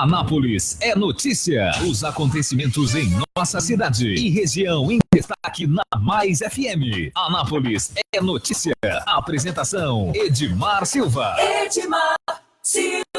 Anápolis é notícia. Os acontecimentos em nossa cidade e região em destaque na Mais FM. Anápolis é notícia. Apresentação: Edmar Silva. Edmar Silva.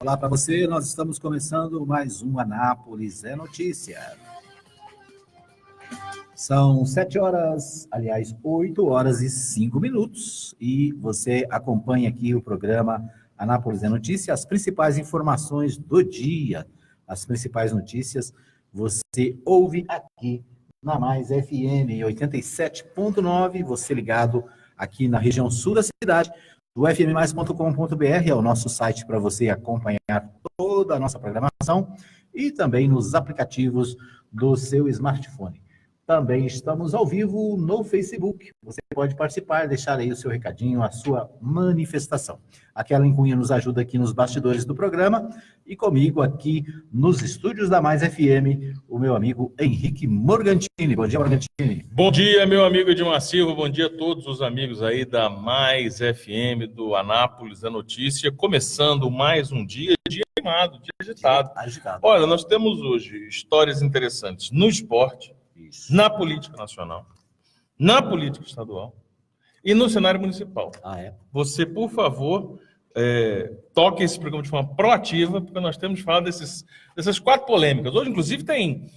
Olá para você, nós estamos começando mais um Anápolis é Notícia. São 8 horas e 5 minutos, e você acompanha aqui o programa Anápolis é Notícia, as principais informações do dia, as principais notícias você ouve aqui na Mais FM 87.9, você ligado aqui na região sul da cidade, do fmmais.com.br é o nosso site para você acompanhar toda a nossa programação e também nos aplicativos do seu smartphone. Também estamos ao vivo no Facebook. Você pode participar, deixar aí o seu recadinho, a sua manifestação. A Kellen Cunha nos ajuda aqui nos bastidores do programa e comigo aqui nos estúdios da Mais FM, o meu amigo Henrique Morgantini. Bom dia, Morgantini. Bom dia, meu amigo Edmar Silva. Bom dia a todos os amigos aí da Mais FM, do Anápolis, da Notícia. Começando mais um dia animado, dia agitado. Olha, nós temos hoje histórias interessantes no esporte, na política nacional, na política estadual e no cenário municipal. Você, por favor, toque esse programa de forma proativa, porque nós temos falado dessas 4 polêmicas. Hoje, inclusive, tem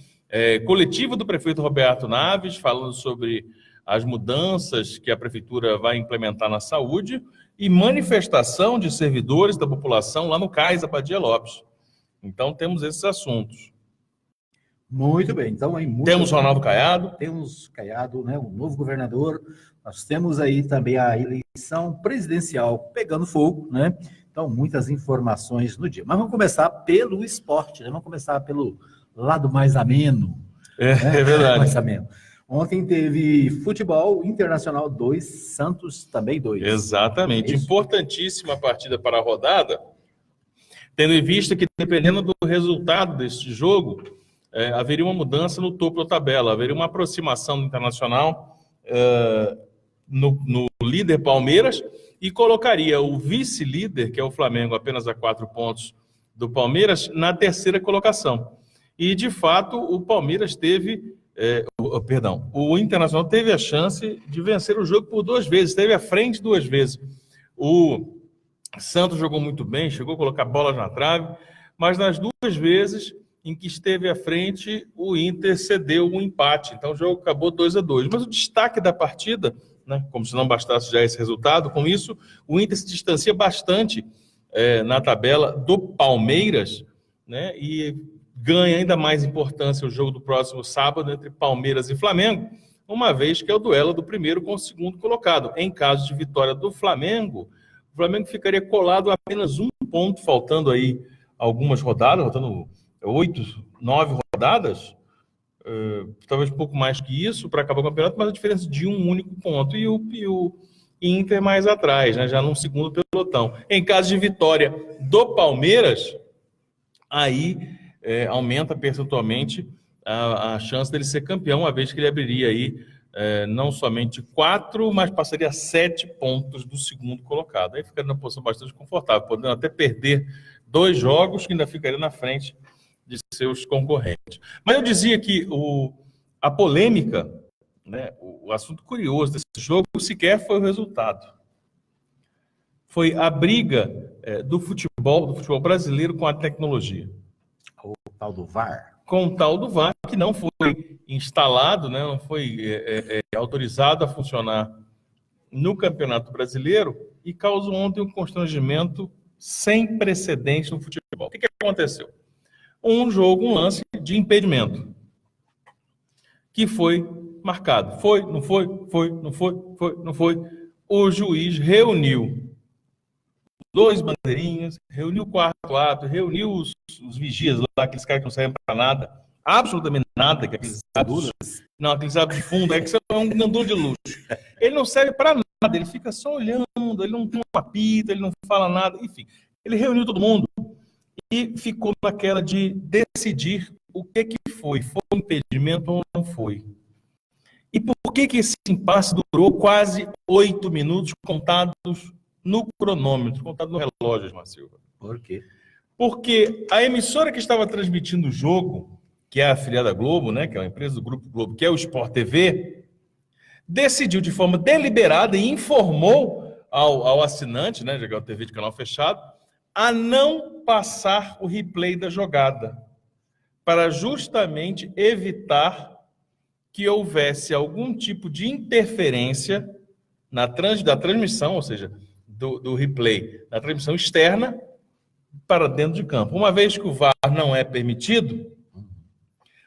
coletiva do prefeito Roberto Naves, falando sobre as mudanças que a prefeitura vai implementar na saúde e manifestação de servidores da população lá no CAIS Abadia Lopes. Então, temos esses assuntos. Muito bem, então temos Ronaldo Caiado. Temos Caiado, né, o novo governador. Nós temos aí também a eleição presidencial pegando fogo, né? Então, muitas informações no dia. Mas vamos começar pelo esporte, né? Vamos começar pelo lado mais ameno. É verdade. Mais ameno. Ontem teve futebol internacional 2, Santos também 2. Exatamente. Importantíssima a partida para a rodada, tendo em vista que, dependendo do resultado deste jogo, haveria uma mudança no topo da tabela, haveria uma aproximação do Internacional no líder Palmeiras e colocaria o vice-líder, que é o Flamengo, apenas a 4 pontos do Palmeiras, na terceira colocação. E, de fato, o Palmeiras o Internacional teve a chance de vencer o jogo por 2 vezes, esteve à frente 2 vezes. O Santos jogou muito bem, chegou a colocar bolas na trave, mas nas 2 vezes em que esteve à frente, o Inter cedeu um empate. Então, o jogo acabou 2-2. Mas o destaque da partida, né, como se não bastasse já esse resultado, com isso, o Inter se distancia bastante na tabela do Palmeiras, né, e ganha ainda mais importância o jogo do próximo sábado entre Palmeiras e Flamengo, uma vez que é o duelo do primeiro com o segundo colocado. Em caso de vitória do Flamengo, o Flamengo ficaria colado a apenas 1 ponto, faltando aí algumas rodadas, faltando 8, 9 rodadas, talvez um pouco mais que isso para acabar o campeonato, mas a diferença de um único ponto, e o Inter mais atrás, né, já num segundo pelotão. Em caso de vitória do Palmeiras, aí aumenta percentualmente a chance dele ser campeão, uma vez que ele abriria aí não somente 4, mas passaria a 7 pontos do segundo colocado. Aí ficaria numa posição bastante confortável, podendo até perder 2 jogos, que ainda ficaria na frente de seus concorrentes. Mas eu dizia que a polêmica, né, o assunto curioso desse jogo sequer foi o resultado. Foi a briga do futebol brasileiro com a tecnologia. O tal do VAR. Com o tal do VAR, que não foi instalado, né, não foi autorizado a funcionar no Campeonato Brasileiro e causou ontem um constrangimento sem precedentes no futebol. O que aconteceu? Um lance de impedimento, que foi marcado. Foi, não foi, foi, não foi, foi, não foi. O juiz reuniu 2 bandeirinhas, reuniu o quarto árbitro, reuniu os vigias lá, aqueles caras que não servem para nada, absolutamente nada, que aqueles árbitros, não, aqueles árbitros de fundo, é que você é um gandu de luxo. Ele não serve para nada, ele fica só olhando, ele não tem uma apita, ele não fala nada, enfim. Ele reuniu todo mundo e ficou naquela de decidir o que foi impedimento ou não foi. E por que esse impasse durou quase 8 minutos contados no cronômetro, contado no relógio, Osmar Silva? Por quê? Porque a emissora que estava transmitindo o jogo, que é a afiliada Globo, né, que é uma empresa do Grupo Globo, que é o Sport TV, decidiu de forma deliberada e informou ao assinante, né, de TV de canal fechado, a não passar o replay da jogada, para justamente evitar que houvesse algum tipo de interferência da transmissão, ou seja, do replay, da transmissão externa para dentro de campo. Uma vez que o VAR não é permitido,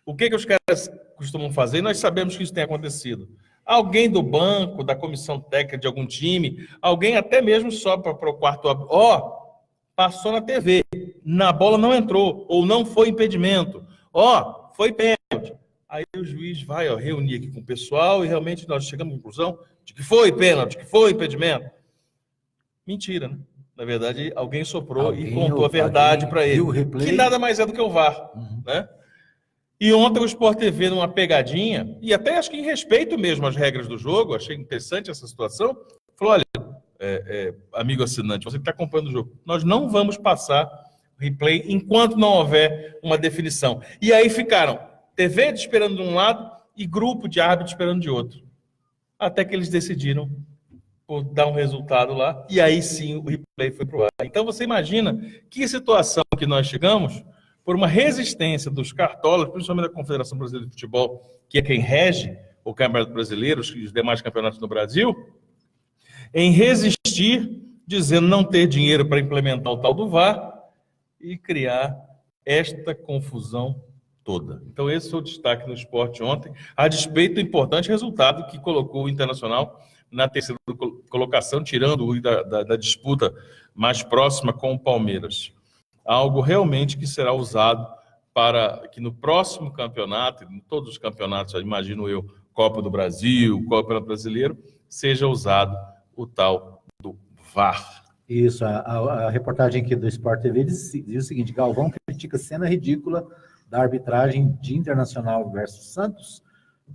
o que os caras costumam fazer? Nós sabemos que isso tem acontecido. Alguém do banco, da comissão técnica de algum time, alguém até mesmo sobe para o quarto, passou na TV, na bola não entrou, ou não foi impedimento, foi pênalti. Aí o juiz vai reunir aqui com o pessoal e realmente nós chegamos à conclusão de que foi pênalti, que foi impedimento. Mentira, né? Na verdade, alguém soprou e contou a verdade para ele, que nada mais é do que o VAR. Né? E ontem o Sport TV, numa pegadinha, e até acho que em respeito mesmo às regras do jogo, achei interessante essa situação, falou, olha, amigo assinante, você que está acompanhando o jogo, nós não vamos passar replay enquanto não houver uma definição. E aí ficaram TV esperando de um lado e grupo de árbitros esperando de outro. Até que eles decidiram por dar um resultado lá, e aí sim o replay foi pro ar. Então você imagina que situação que nós chegamos por uma resistência dos cartolas, principalmente da Confederação Brasileira de Futebol, que é quem rege o Campeonato Brasileiro, os demais campeonatos no Brasil, em resistir, dizendo não ter dinheiro para implementar o tal do VAR e criar esta confusão toda. Então esse foi o destaque no esporte ontem, a despeito do importante resultado que colocou o Internacional na terceira colocação, tirando o da disputa mais próxima com o Palmeiras. Algo realmente que será usado para que no próximo campeonato, em todos os campeonatos, imagino eu, Copa do Brasil, Copa Brasileiro, seja usado o tal do VAR. Isso, a reportagem aqui do Sport TV diz o seguinte: Galvão critica cena ridícula da arbitragem de Internacional versus Santos,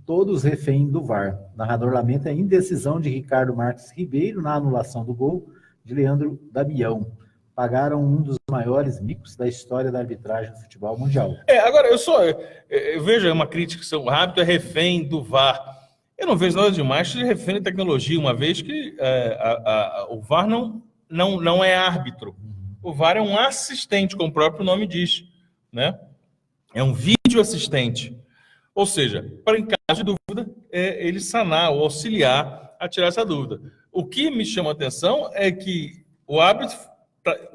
todos refém do VAR. Narrador lamenta a indecisão de Ricardo Marques Ribeiro na anulação do gol de Leandro Damião. Pagaram um dos maiores micos da história da arbitragem do futebol mundial. Agora, eu vejo uma crítica que o árbitro é refém do VAR. Eu não vejo nada demais de refém da tecnologia, uma vez que o VAR não é árbitro. O VAR é um assistente, como o próprio nome diz, né? É um vídeo assistente. Ou seja, para em caso de dúvida, ele sanar ou auxiliar a tirar essa dúvida. O que me chama a atenção é que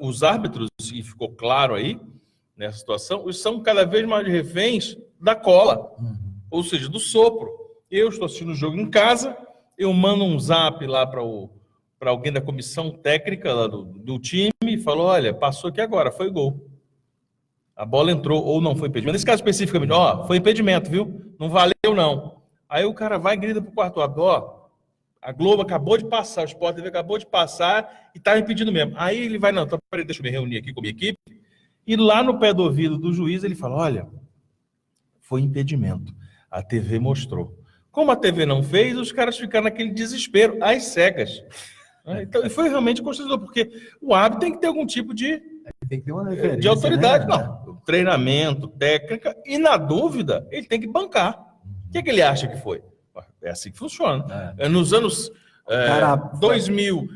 os árbitros, e ficou claro aí, nessa situação, são cada vez mais reféns da cola, ou seja, do sopro. Eu estou assistindo o jogo em casa, eu mando um zap lá para alguém da comissão técnica lá do time e falo, olha, passou aqui agora, foi gol. A bola entrou ou não foi impedimento. Nesse caso especificamente, foi impedimento, viu? Não valeu, não. Aí o cara vai e grita pro quarto árbitro, a Globo acabou de passar, o Sport TV acabou de passar e tá impedindo mesmo. Aí ele vai, não, então peraí, deixa eu me reunir aqui com a minha equipe. E lá no pé do ouvido do juiz ele fala, olha, foi impedimento. A TV mostrou. Como a TV não fez, os caras ficaram naquele desespero, às cegas. Então, e foi realmente constrangedor, porque o árbitro tem que ter algum tipo de autoridade, né? Não. Treinamento, técnica, e na dúvida, ele tem que bancar. O que ele acha que foi? É assim que funciona. Nos anos 2000,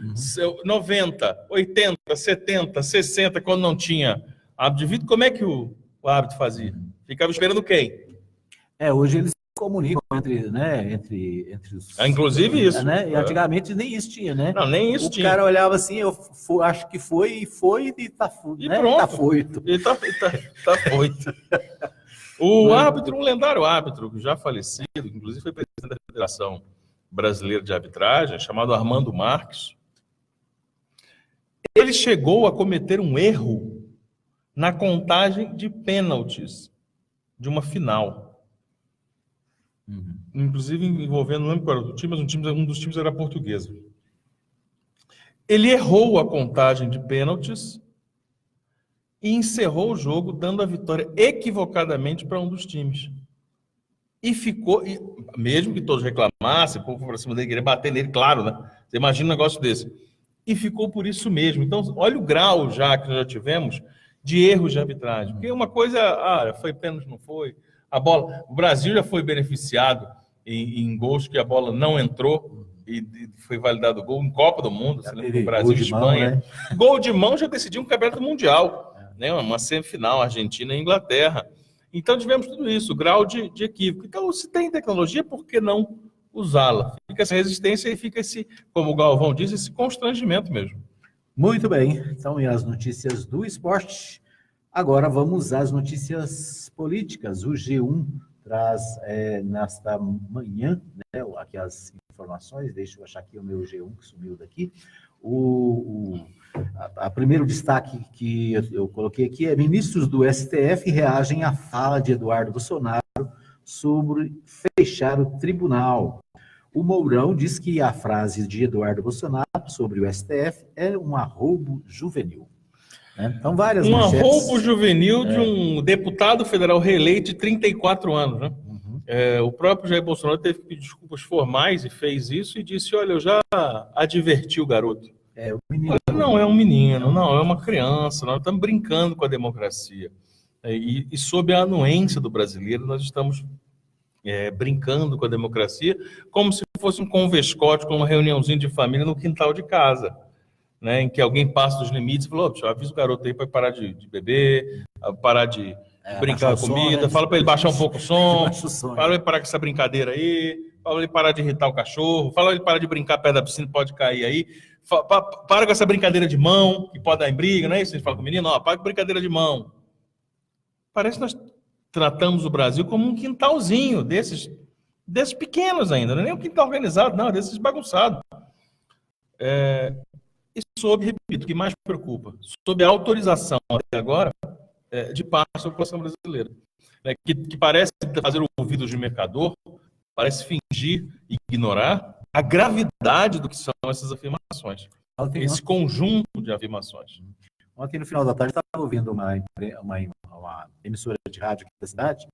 90, 80, 70, 60, quando não tinha árbitro de vídeo, como é que o árbitro fazia? Ficava esperando quem? Hoje eles comunicam entre os... Inclusive isso. Né? E antigamente nem isso tinha, né? Não, nem isso tinha. O cara olhava assim, eu acho que foi, e tá, e né? pronto. Tá foito. E tá foito. O árbitro, um lendário árbitro, já falecido, inclusive foi presidente da Federação Brasileira de Arbitragem, chamado Armando Marques, ele chegou a cometer um erro na contagem de pênaltis de uma final. Inclusive envolvendo, não lembro qual era o time, mas um dos times era português. Ele errou a contagem de pênaltis e encerrou o jogo, dando a vitória equivocadamente para um dos times. E ficou, mesmo que todos reclamassem, o povo para cima dele, queria bater nele, claro, né? Você imagina um negócio desse. E ficou por isso mesmo. Então, olha o grau já que nós já tivemos de erros de arbitragem. Porque uma coisa, foi pênalti, não foi. A bola, o Brasil já foi beneficiado em gols que a bola não entrou e foi validado o gol em Copa do Mundo, você lembra, o Brasil e Espanha. Mão, né? Gol de mão já decidiu um campeonato mundial, né? Uma semifinal, Argentina e Inglaterra. Então tivemos tudo isso, o grau de equívoco. Então, se tem tecnologia, por que não usá-la? Fica essa resistência e fica esse, como o Galvão diz, esse constrangimento mesmo. Muito bem, então e as notícias do esporte? Agora vamos às notícias políticas. O G1 traz nesta manhã, né, aqui as informações, deixa eu achar aqui o meu G1 que sumiu daqui. A primeiro destaque que eu coloquei aqui é: ministros do STF reagem à fala de Eduardo Bolsonaro sobre fechar o tribunal. O Mourão diz que a frase de Eduardo Bolsonaro sobre o STF é um arroubo juvenil. Então, várias manchetes. Arroubo juvenil de um deputado federal reeleito de 34 anos, né? O próprio Jair Bolsonaro teve que pedir desculpas formais e fez isso e disse: olha, eu já adverti o garoto. O menino. Não é um menino, não, é uma criança, nós estamos brincando com a democracia. E sob a anuência do brasileiro, nós estamos brincando com a democracia como se fosse um convescote, com uma reuniãozinha de família no quintal de casa, né, em que alguém passa dos limites e fala: avisa o garoto aí para parar de beber, parar de brincar com comida, som, né? Fala para ele baixar um pouco o som, fala para ele parar com essa brincadeira aí, fala para ele parar de irritar o cachorro, fala para ele parar de brincar perto da piscina, pode cair aí, para com essa brincadeira de mão, que pode dar em briga, não é isso? A gente fala com o menino, para com brincadeira de mão. Parece que nós tratamos o Brasil como um quintalzinho desses pequenos ainda, não é nem um quintal organizado, não, desses bagunçados. E sob, repito, o que mais preocupa, sob a autorização até agora de parte da população brasileira, né, que parece fazer ouvidos de mercador, parece fingir ignorar a gravidade do que são essas afirmações, esse conjunto de afirmações. Ontem, no final da tarde, eu estava ouvindo uma emissora de rádio aqui da cidade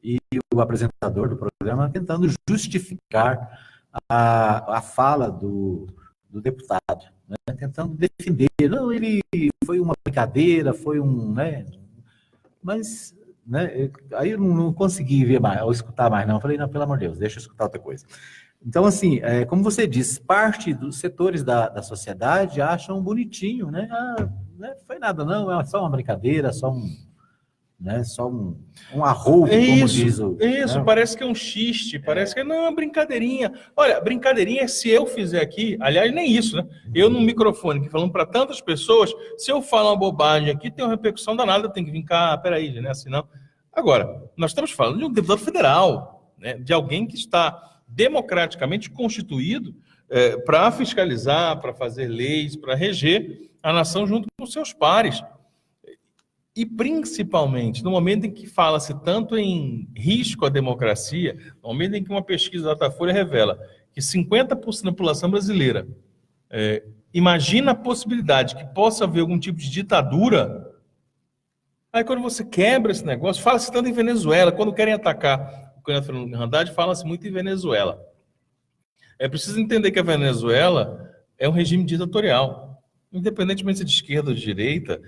e o apresentador do programa tentando justificar a fala do deputado, né? Tentando defender. Não, ele foi uma brincadeira, foi um... Né? Mas né, aí eu não consegui ver mais, ou escutar mais, não. Eu falei: não, pelo amor de Deus, deixa eu escutar outra coisa. Então, assim, como você disse, parte dos setores da sociedade acham bonitinho, né? Não foi nada, não, é só uma brincadeira, só um arroubo, como diz o... Isso, né? Parece que é um xiste, parece que não é uma brincadeirinha. Olha, brincadeirinha é se eu fizer aqui, aliás, nem isso, né? Eu no microfone, falando para tantas pessoas, se eu falar uma bobagem aqui, tem uma repercussão danada, tem que vir cá, peraí, né? Assim não. Agora, nós estamos falando de um deputado federal, né? De alguém que está democraticamente constituído para fiscalizar, para fazer leis, para reger a nação junto com seus pares. E, principalmente, no momento em que fala-se tanto em risco à democracia, no momento em que uma pesquisa da Datafolha revela que 50% da população brasileira imagina a possibilidade que possa haver algum tipo de ditadura, aí quando você quebra esse negócio, fala-se tanto em Venezuela, quando querem atacar o candidato Fernando Haddad, fala-se muito em Venezuela. É preciso entender que a Venezuela é um regime ditatorial. Independentemente se é de esquerda ou de direita,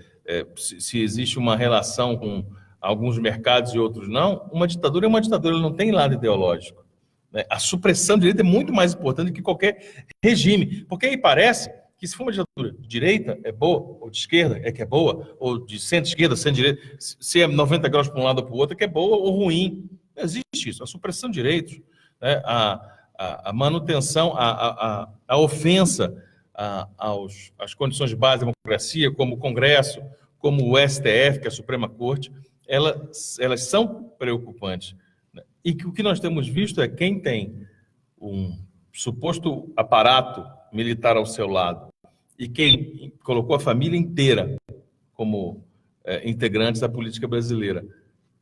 se existe uma relação com alguns mercados e outros não, uma ditadura é uma ditadura, ela não tem lado ideológico. Né? A supressão de direita é muito mais importante do que qualquer regime, porque aí parece que se for uma ditadura de direita é boa, ou de esquerda é que é boa, ou de centro-esquerda, centro-direita, se é 90 graus para um lado ou para o outro é que é boa ou ruim. Não existe isso, a supressão de direitos, né? A manutenção, a ofensa às condições de base da democracia, como o Congresso, como o STF, que é a Suprema Corte, elas são preocupantes. E o que nós temos visto é quem tem um suposto aparato militar ao seu lado e quem colocou a família inteira como integrantes da política brasileira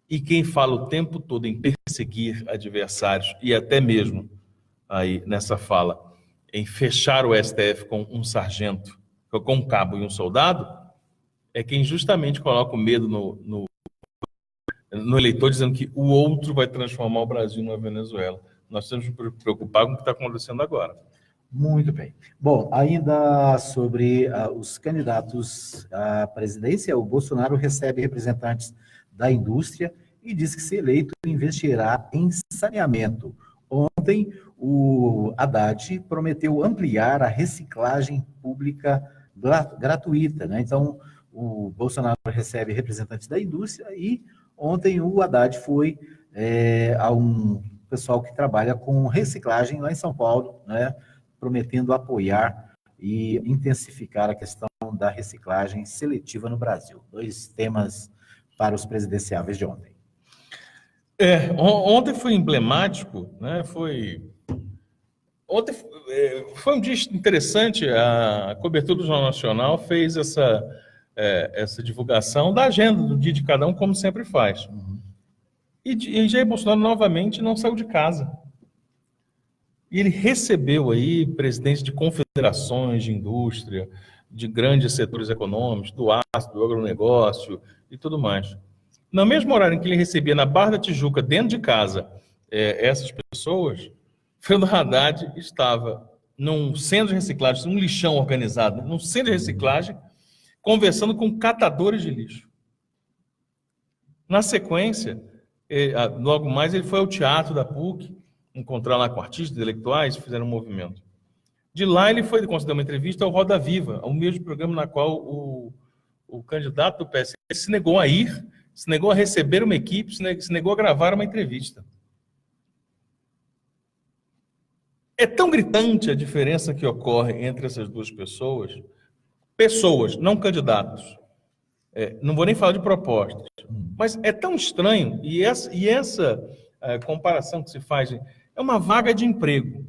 e quem fala o tempo todo em perseguir adversários e até mesmo aí nessa fala em fechar o STF com um sargento, com um cabo e um soldado, é quem justamente coloca o medo no eleitor, dizendo que o outro vai transformar o Brasil numa Venezuela. Nós temos que nos preocupar com o que está acontecendo agora. Muito bem. Bom, ainda sobre os candidatos à presidência, o Bolsonaro recebe representantes da indústria e diz que, se eleito, investirá em saneamento. Ontem, o Haddad prometeu ampliar a reciclagem pública gratuita, né? Então, o Bolsonaro recebe representantes da indústria e ontem o Haddad foi a um pessoal que trabalha com reciclagem lá em São Paulo, né? Prometendo apoiar e intensificar a questão da reciclagem seletiva no Brasil. 2 temas para os presidenciáveis de ontem. Ontem foi emblemático, né? Ontem foi um dia interessante. A cobertura do Jornal Nacional fez essa divulgação da agenda do dia de cada um, como sempre faz. E Jair Bolsonaro novamente não saiu de casa. E ele recebeu aí presidentes de confederações de indústria, de grandes setores econômicos, do aço, do agronegócio e tudo mais. No mesmo horário em que ele recebia na Barra da Tijuca, dentro de casa, essas pessoas, Fernando Haddad estava num centro de reciclagem, num lixão organizado, num centro de reciclagem, conversando com catadores de lixo. Na sequência, logo mais, ele foi ao teatro da PUC, encontrar lá com artistas intelectuais, fizeram um movimento. De lá, ele foi conceder uma entrevista ao Roda Viva, ao mesmo programa na qual o candidato do PSL se negou a ir, se negou a receber uma equipe, se negou a gravar uma entrevista. É tão gritante a diferença que ocorre entre essas duas pessoas, não candidatos. Não vou nem falar de propostas, mas é tão estranho, e essa comparação que se faz é uma vaga de emprego.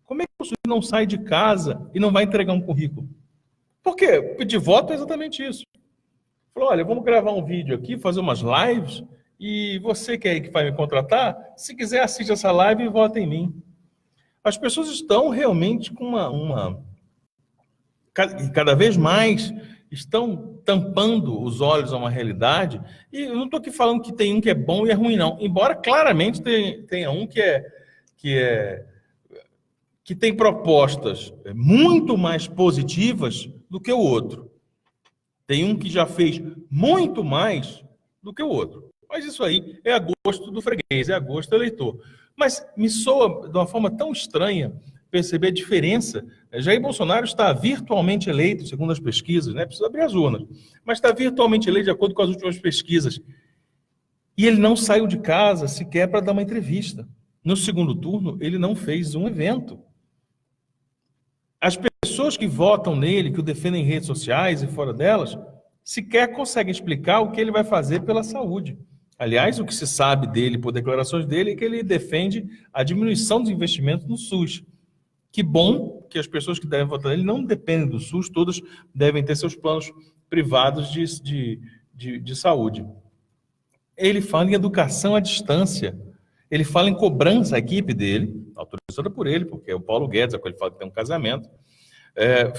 Como é que o sujeito não sai de casa e não vai entregar um currículo? Por quê? Pedir voto é exatamente isso. Falou, olha, vamos gravar um vídeo aqui, fazer umas lives, e você que vai me contratar, se quiser assiste essa live e vota em mim. As pessoas estão realmente com cada vez mais estão tampando os olhos a uma realidade, e eu não estou aqui falando que tem um que é bom e é ruim, não. Embora claramente tenha um que tem propostas muito mais positivas do que o outro. Tem um que já fez muito mais do que o outro. Mas isso aí é a gosto do freguês, é a gosto do eleitor. Mas me soa de uma forma tão estranha perceber a diferença. Jair Bolsonaro está virtualmente eleito, segundo as pesquisas, né? Precisa abrir as urnas, mas está virtualmente eleito de acordo com as últimas pesquisas. E ele não saiu de casa sequer para dar uma entrevista. No segundo turno, ele não fez um evento. As pessoas que votam nele, que o defendem em redes sociais e fora delas, sequer conseguem explicar o que ele vai fazer pela saúde. Aliás, o que se sabe dele, por declarações dele, é que ele defende a diminuição dos investimentos no SUS. Que bom que as pessoas que devem votar nele não dependem do SUS, todas devem ter seus planos privados de saúde. Ele fala em educação à distância, ele fala em cobrança à equipe dele, autorizada por ele, porque é o Paulo Guedes, ele fala que tem um casamento,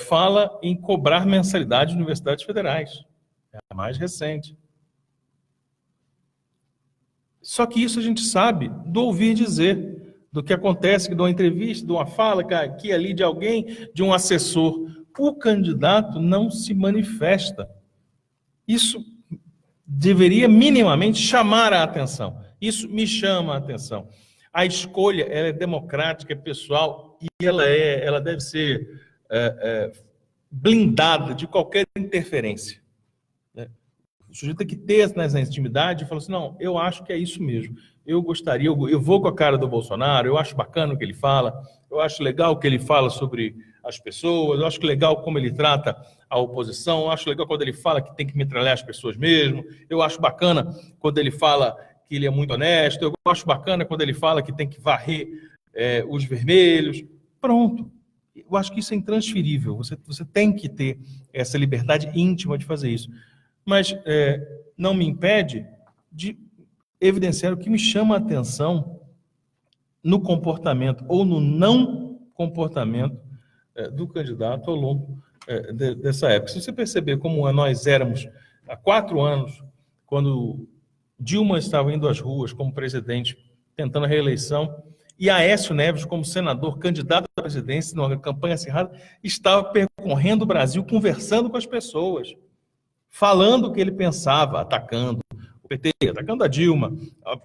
fala em cobrar mensalidade de universidades federais, é a mais recente. Só que isso a gente sabe do ouvir dizer, do que acontece, de uma entrevista, de uma fala aqui ali de alguém, de um assessor. O candidato não se manifesta. Isso deveria minimamente chamar a atenção. Isso me chama a atenção. A escolha ela é democrática, é pessoal, e ela deve ser blindada de qualquer interferência. O sujeito tem que ter nessa intimidade e falar assim, não, eu acho que é isso mesmo. Eu vou com a cara do Bolsonaro, eu acho bacana o que ele fala, eu acho legal o que ele fala sobre as pessoas, eu acho legal como ele trata a oposição, eu acho legal quando ele fala que tem que metralhar as pessoas mesmo, eu acho bacana quando ele fala que ele é muito honesto, eu acho bacana quando ele fala que tem que varrer os vermelhos. Pronto. Eu acho que isso é intransferível, você tem que ter essa liberdade íntima de fazer isso. Mas não me impede de evidenciar o que me chama a atenção no comportamento ou no não comportamento do candidato ao longo dessa época. Se você perceber como nós éramos há 4 anos, quando Dilma estava indo às ruas como presidente, tentando a reeleição, e Aécio Neves, como senador, candidato à presidência, numa campanha acirrada, estava percorrendo o Brasil, conversando com as pessoas, falando o que ele pensava, atacando o PT, atacando a Dilma,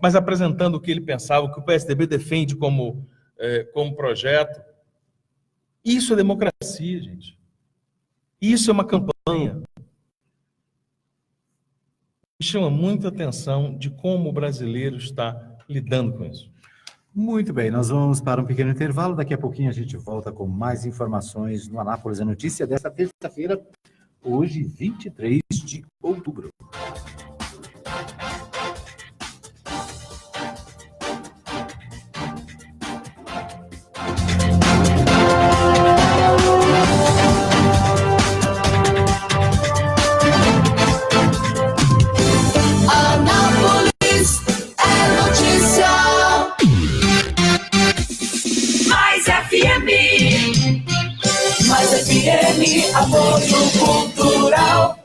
mas apresentando o que ele pensava, o que o PSDB defende como projeto. Isso é democracia, gente. Isso é uma campanha. Me chama muita atenção de como o brasileiro está lidando com isso. Muito bem, nós vamos para um pequeno intervalo. Daqui a pouquinho a gente volta com mais informações no Anápolis é Notícia desta terça-feira, hoje, 23 de outubro. Apoio Cultural.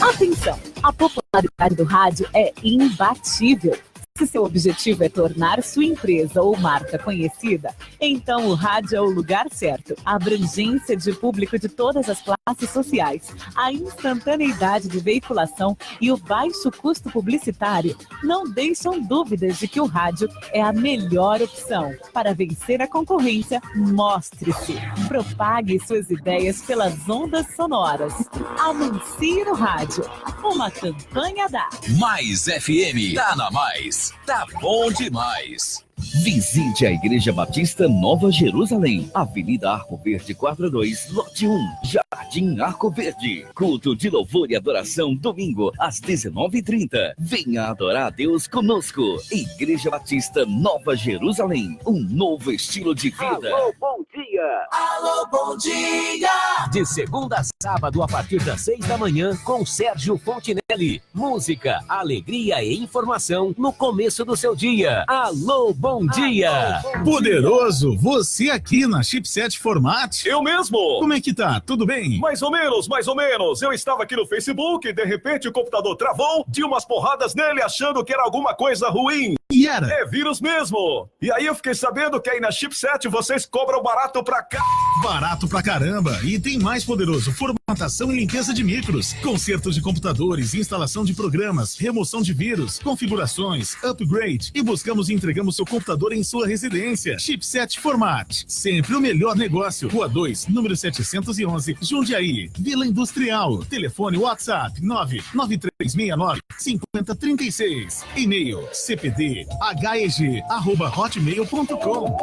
Atenção! A popularidade do rádio é imbatível. Se seu objetivo é tornar sua empresa ou marca conhecida, então o rádio é o lugar certo. A abrangência de público de todas as classes sociais, a instantaneidade de veiculação e o baixo custo publicitário não deixam dúvidas de que o rádio é a melhor opção. Para vencer a concorrência, mostre-se. Propague suas ideias pelas ondas sonoras. Anuncie no rádio. Uma campanha da Mais FM. Tá na Mais. Tá bom demais. Visite a Igreja Batista Nova Jerusalém, Avenida Arco Verde 42, lote 1, Jardim Arco Verde. Culto de louvor e adoração, domingo, às 19h30. Venha adorar a Deus conosco. Igreja Batista Nova Jerusalém, um novo estilo de vida. Alô, bom dia! Alô, bom dia! De segunda a sábado, a partir das 6 da manhã, com Sérgio Fontinelli. Música, alegria e informação no começo do seu dia. Alô, bom dia! Poderoso, você aqui na Chipset Format. Eu mesmo! Como é que tá? Tudo bem? Mais ou menos, mais ou menos. Eu estava aqui no Facebook e de repente o computador travou, dei umas porradas nele achando que era alguma coisa ruim. E era? É vírus mesmo. E aí eu fiquei sabendo que aí na Chipset vocês cobram barato pra cá. Barato pra caramba. E tem mais, Poderoso. Formatação e limpeza de micros, consertos de computadores, instalação de programas, remoção de vírus, configurações, upgrade. E buscamos e entregamos seu computador em sua residência. Chipset Format. Sempre o melhor negócio. Rua 2, número 711, Jundiaí. Vila Industrial. Telefone WhatsApp 99369-5036. E-mail cpd.heg@hotmail.com.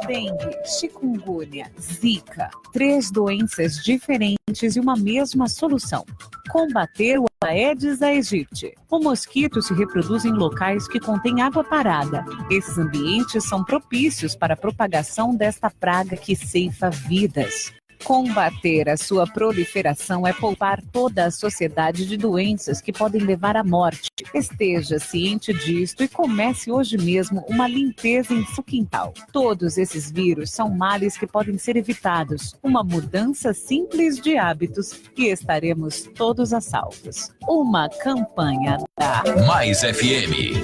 dengue, chikungunya, zika. 3 doenças diferentes e uma mesma solução. Combater o Aedes aegypti. O mosquito se reproduz em locais que contêm água parada. Esses ambientes são propícios para a propagação desta praga que ceifa vidas. Combater a sua proliferação é poupar toda a sociedade de doenças que podem levar à morte. Esteja ciente disto e comece hoje mesmo uma limpeza em seu quintal. Todos esses vírus são males que podem ser evitados. Uma mudança simples de hábitos e estaremos todos a salvos. Uma campanha da Mais FM.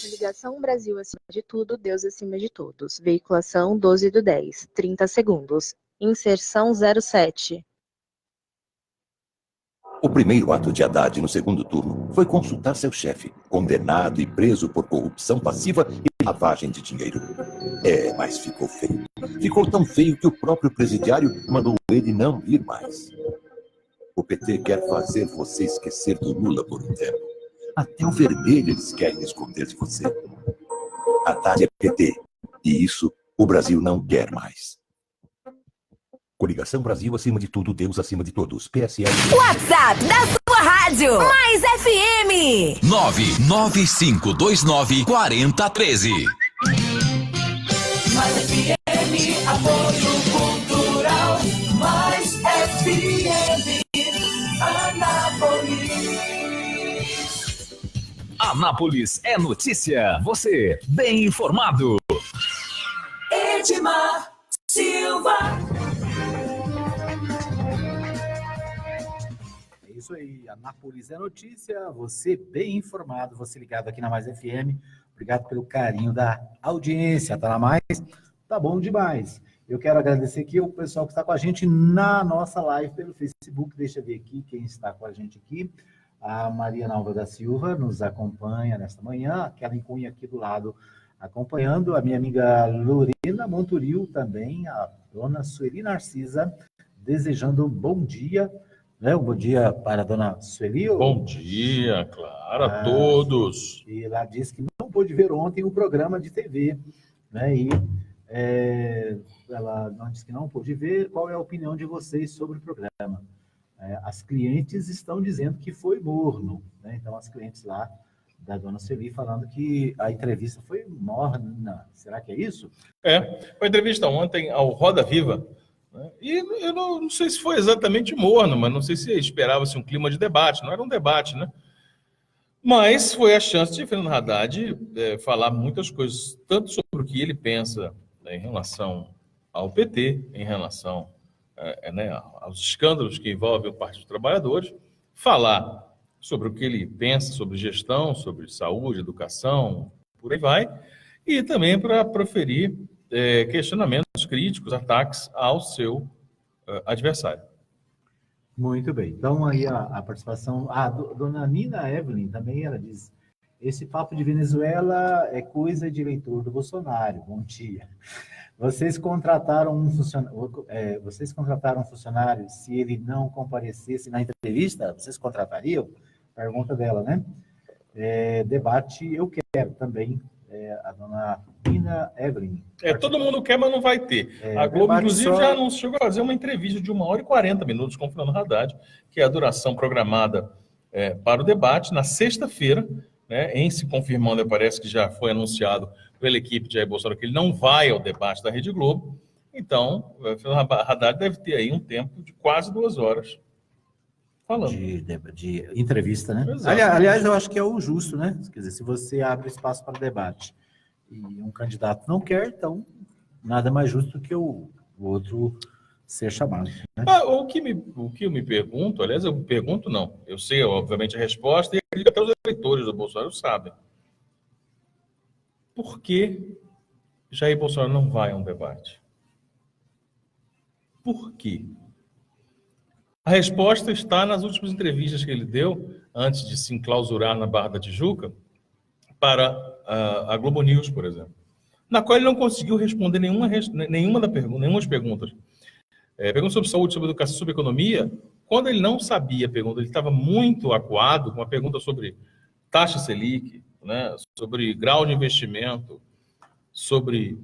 Coligação Brasil acima de tudo, Deus acima de todos. Veiculação 12/10, 30 segundos. Inserção 07. O primeiro ato de Haddad no segundo turno foi consultar seu chefe, condenado e preso por corrupção passiva e lavagem de dinheiro. Mas ficou feio. Ficou tão feio que o próprio presidiário mandou ele não vir mais. O PT quer fazer você esquecer do Lula por um tempo. Até o vermelho eles querem esconder de você. Haddad é PT. E isso o Brasil não quer mais. Coligação Brasil acima de tudo, Deus acima de todos. PSL. WhatsApp da sua rádio. Mais FM. 995294013. Mais FM, apoio cultural. Mais FM, Anápolis. Anápolis é notícia. Você, bem informado. Edmar Silva. É isso aí, Anápolis é notícia, você bem informado, você ligado aqui na Mais FM. Obrigado pelo carinho da audiência, tá na Mais? Tá bom demais. Eu quero agradecer aqui o pessoal que está com a gente na nossa live pelo Facebook. Deixa eu ver aqui quem está com a gente aqui. A Maria Nalva da Silva nos acompanha nesta manhã, a Kellen Cunha aqui do lado acompanhando, a minha amiga Lorena Monturil também, a dona Sueli Narcisa, desejando um bom dia, né? Um bom dia para a dona Sueli. Bom dia, claro, a todos. E ela disse que não pôde ver ontem o programa de TV, né? E ela não disse que não pôde ver. Qual é a opinião de vocês sobre o programa? As clientes estão dizendo que foi morno, né? Então, as clientes lá da dona Sueli falando que a entrevista foi morna. Será que é isso? Foi a entrevista ontem ao Roda Viva, né? E eu não sei se foi exatamente morno, mas não sei se esperava-se um clima de debate. Não era um debate, né? Mas foi a chance de Fernando Haddad falar muitas coisas, tanto sobre o que ele pensa, né, em relação ao PT, em relação aos escândalos que envolvem o Partido dos Trabalhadores, falar sobre o que ele pensa sobre gestão, sobre saúde, educação, por aí vai, e também para proferir questionamentos críticos, ataques ao seu adversário. Muito bem. Então, aí a participação... dona Nina Evelyn também, ela diz, esse papo de Venezuela é coisa de eleitor do Bolsonaro. Bom dia. Vocês contrataram um funcionário, se ele não comparecesse na entrevista, vocês contratariam? Pergunta dela, né? Debate eu quero também, a dona Nina Evelyn. Todo mundo quer, mas não vai ter. A Globo, inclusive, já anunciou que vai fazer uma entrevista de 1h40 com o Fernando Haddad, que é a duração programada para o debate, na sexta-feira, né, em se confirmando, parece que já foi anunciado pela equipe de Jair Bolsonaro que ele não vai ao debate da Rede Globo. Então, o Fernando Haddad deve ter aí um tempo de quase 2 horas falando. De entrevista, né? Exato. Aliás, eu acho que é o justo, né? Quer dizer, se você abre espaço para debate e um candidato não quer, então nada mais justo que o outro ser chamado. Né? O que eu me pergunto, aliás, eu me pergunto não, eu sei, obviamente, a resposta, e acredito que até os eleitores do Bolsonaro sabem. Por que Jair Bolsonaro não vai a um debate? Por quê? A resposta está nas últimas entrevistas que ele deu, antes de se enclausurar na Barra da Tijuca, para a Globo News, por exemplo, na qual ele não conseguiu responder nenhuma das perguntas. Pergunta sobre saúde, sobre educação, sobre economia. Quando ele não sabia a pergunta, ele estava muito acuado com uma pergunta sobre taxa Selic, né, sobre grau de investimento, sobre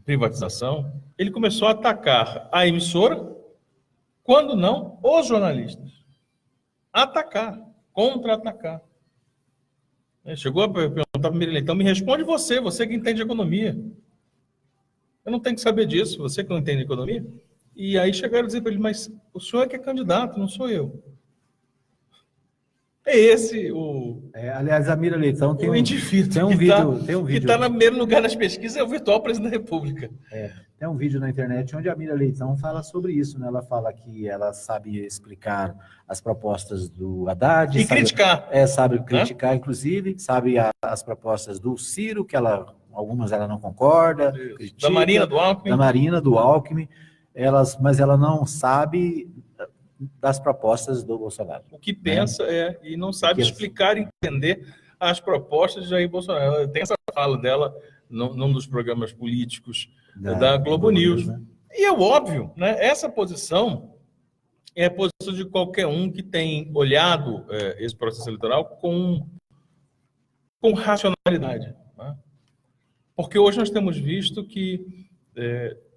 privatização. Ele começou a atacar a emissora, quando não, os jornalistas. Atacar, contra-atacar. Chegou a perguntar para o Miriam, então me responde você que entende economia. Eu não tenho que saber disso, você que não entende economia. E aí chegaram a dizer para ele, mas o senhor é que é candidato, não sou eu. É esse o... aliás, a Mira Leitão tem um indivíduo que está no primeiro lugar nas pesquisas, é o virtual presidente da República. Tem um vídeo na internet onde a Mira Leitão fala sobre isso, né? Ela fala que ela sabe explicar as propostas do Haddad. E criticar. Sabe criticar, inclusive. Sabe as propostas do Ciro, que algumas ela não concorda. Critica, da Marina, do Alckmin. Mas ela não sabe das propostas do Bolsonaro. O que pensa e não sabe explicar e entender as propostas de Jair Bolsonaro. Tem essa fala dela num dos programas políticos da Globo News. Né? E é óbvio, né? Essa posição é a posição de qualquer um que tem olhado esse processo eleitoral com racionalidade. Né? Porque hoje nós temos visto que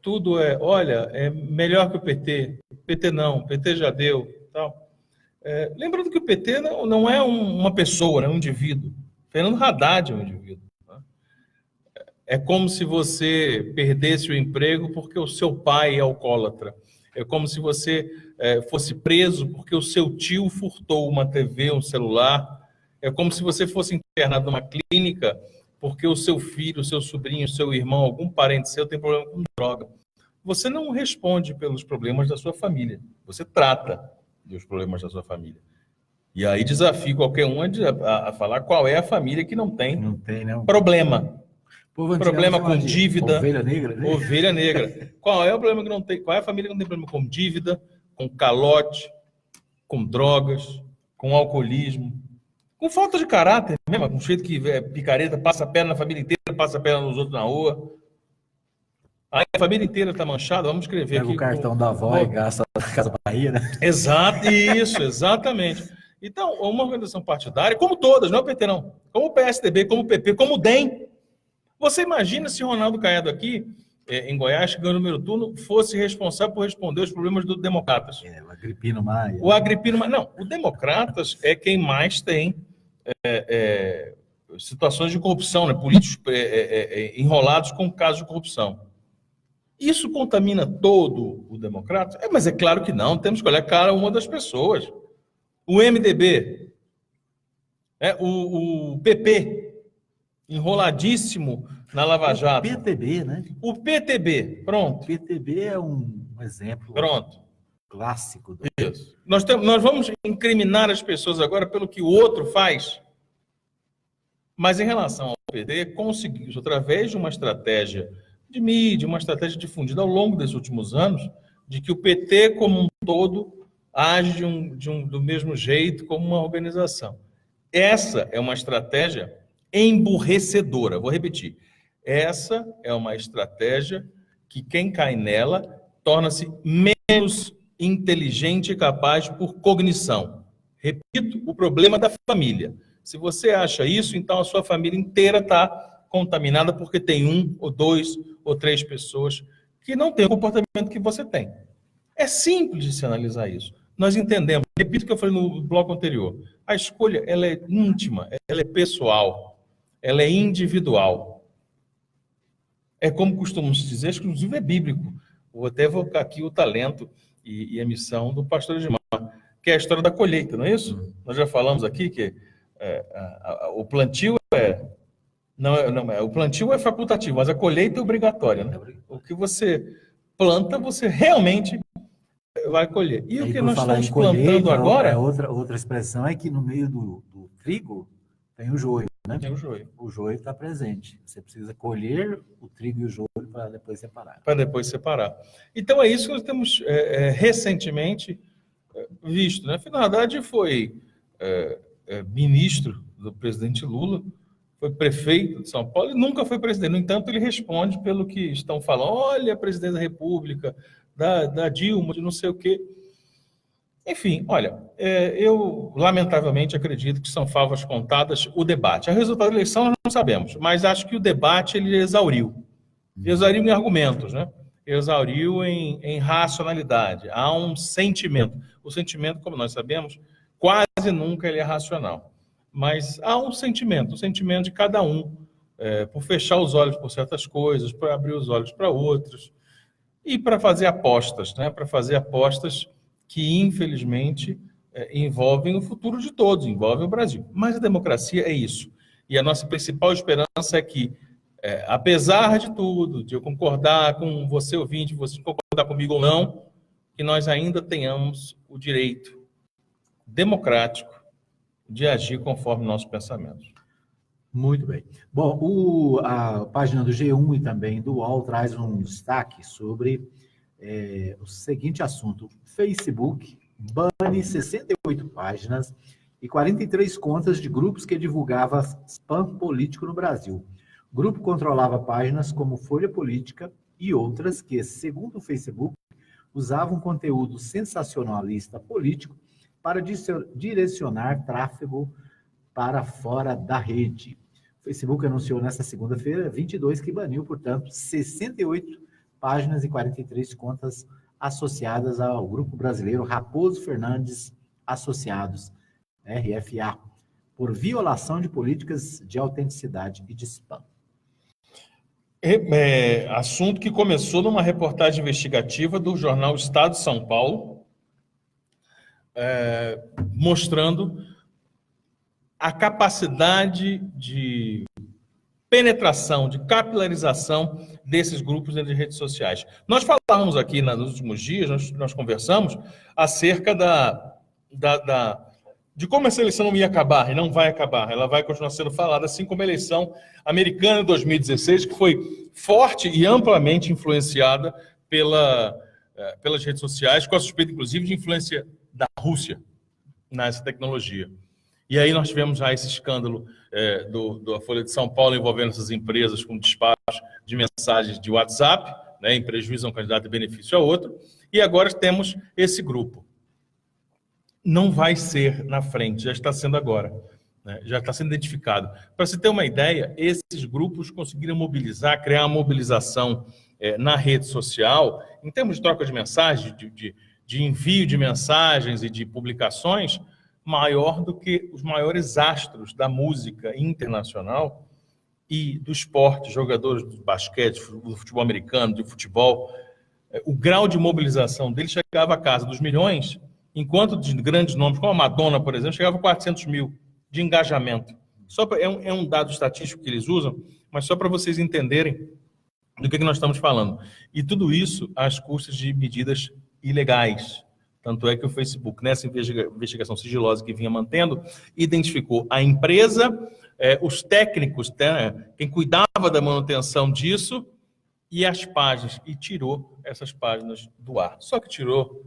tudo olha, é melhor que o PT. O PT não, o PT já deu, tal. Lembrando que o PT não é uma pessoa, é um indivíduo. Fernando Haddad é um indivíduo. Né? É como se você perdesse o emprego porque o seu pai é alcoólatra. É como se você fosse preso porque o seu tio furtou uma TV, um celular. É como se você fosse internado numa clínica porque o seu filho, o seu sobrinho, o seu irmão, algum parente seu tem problema com droga. Você não responde pelos problemas da sua família. Você trata dos problemas da sua família. E aí desafio qualquer um a falar qual é a família que não tem problema. Problema com dívida. Ovelha negra, né? Ovelha negra. Qual é o problema que não tem? Qual é a família que não tem problema com dívida, com calote, com drogas, com alcoolismo, com falta de caráter mesmo, com jeito que picareta, passa a perna na família inteira, passa a perna nos outros na rua. Aí a família inteira está manchada, vamos escrever aqui. Pega o cartão da avó e gasta na Casa Bahia, né? Exato, isso, exatamente. Então, uma organização partidária, como todas, não é o PT não, como o PSDB, como o PP, como o DEM. Você imagina se o Ronaldo Caiado aqui, em Goiás, que ganhou o número turno, fosse responsável por responder os problemas do Democratas. O Agripino Maia. O Agripino Maia. Não, o Democratas é quem mais tem situações de corrupção, né? Políticos enrolados com casos de corrupção. Isso contamina todo o Democrata? Mas é claro que não, temos que olhar cada uma das pessoas. O MDB, o PP, enroladíssimo na Lava Jato. O PTB, né? O PTB, pronto. O PTB é um exemplo clássico. Isso. Nós vamos incriminar as pessoas agora pelo que o outro faz. Mas em relação ao PT, conseguiu, através de uma estratégia de mídia, uma estratégia difundida ao longo desses últimos anos, de que o PT como um todo age do mesmo jeito como uma organização. Essa é uma estratégia emburrecedora. Vou repetir. Essa é uma estratégia que quem cai nela torna-se menos inteligente e capaz por cognição. Repito, o problema da família. Se você acha isso, então a sua família inteira está contaminada porque tem 1, ou 2, ou 3 pessoas que não têm o comportamento que você tem. É simples de se analisar isso. Nós entendemos, repito o que eu falei no bloco anterior, a escolha ela é íntima, ela é pessoal, ela é individual. É como costumamos dizer, inclusive é bíblico. Vou até evocar aqui o talento e a missão do pastor Edmar, que é a história da colheita, não é isso? Nós já falamos aqui que o plantio o plantio é facultativo, mas a colheita é obrigatória. Né? O que você planta, você realmente vai colher. E o que nós estamos plantando agora... Outra expressão é que no meio do trigo tem o joio, né? Tem o joio. O joio está presente. Você precisa colher o trigo e o joio para depois separar. Então é isso que nós temos recentemente visto. Né? Fernando Haddad foi ministro do presidente Lula, foi prefeito de São Paulo e nunca foi presidente. No entanto, ele responde pelo que estão falando. Olha, a presidente da República, da Dilma, de não sei o quê. Enfim, olha, eu lamentavelmente acredito que são favas contadas o debate. O resultado da eleição nós não sabemos, mas acho que o debate ele exauriu. Exauriu em argumentos, né? Exauriu em racionalidade. Há um sentimento. O sentimento, como nós sabemos, quase nunca ele é racional. Mas há um sentimento de cada um, por fechar os olhos por certas coisas, por abrir os olhos para outras, e para fazer apostas, né? Para fazer apostas que, infelizmente, envolvem o futuro de todos, envolvem o Brasil. Mas a democracia é isso. E a nossa principal esperança é que, apesar de tudo, de eu concordar com você, ouvinte, você concordar comigo ou não, que nós ainda tenhamos o direito democrático de agir conforme nossos pensamentos. Muito bem. Bom, a página do G1 e também do UOL traz um destaque sobre o seguinte assunto. Facebook bane 68 páginas e 43 contas de grupos que divulgavam spam político no Brasil. O grupo controlava páginas como Folha Política e outras que, segundo o Facebook, usavam conteúdo sensacionalista político para direcionar tráfego para fora da rede. O Facebook anunciou nesta segunda-feira, 22, que baniu, portanto, 68 páginas e 43 contas associadas ao Grupo Brasileiro Raposo Fernandes Associados, RFA, por violação de políticas de autenticidade e de spam. Assunto que começou numa reportagem investigativa do jornal Estado de São Paulo, mostrando a capacidade de penetração, de capilarização desses grupos dentro de redes sociais. Nós falávamos aqui nos últimos dias, nós conversamos acerca de como essa eleição não ia acabar, e não vai acabar, ela vai continuar sendo falada, assim como a eleição americana de 2016, que foi forte e amplamente influenciada pelas redes sociais, com a suspeita, inclusive, de influência da Rússia nessa tecnologia. E aí nós tivemos já esse escândalo da Folha de São Paulo envolvendo essas empresas com despacho de mensagens de WhatsApp, né, em prejuízo a um candidato e benefício a outro, e agora temos esse grupo. Não vai ser na frente, já está sendo agora, né? Já está sendo identificado. Para você ter uma ideia, esses grupos conseguiram mobilizar, criar uma mobilização na rede social, em termos de troca de mensagens, de envio de mensagens e de publicações, maior do que os maiores astros da música internacional e do esporte, jogadores do basquete, do futebol americano, de futebol. O grau de mobilização deles chegava à casa dos milhões, enquanto de grandes nomes, como a Madonna, por exemplo, chegava a 400 mil de engajamento. É um dado estatístico que eles usam, mas só para vocês entenderem do que nós estamos falando. E tudo isso às custas de medidas ilegais. Tanto é que o Facebook, nessa investigação sigilosa que vinha mantendo, identificou a empresa, os técnicos, quem cuidava da manutenção disso, e as páginas, e tirou essas páginas do ar. Só que tirou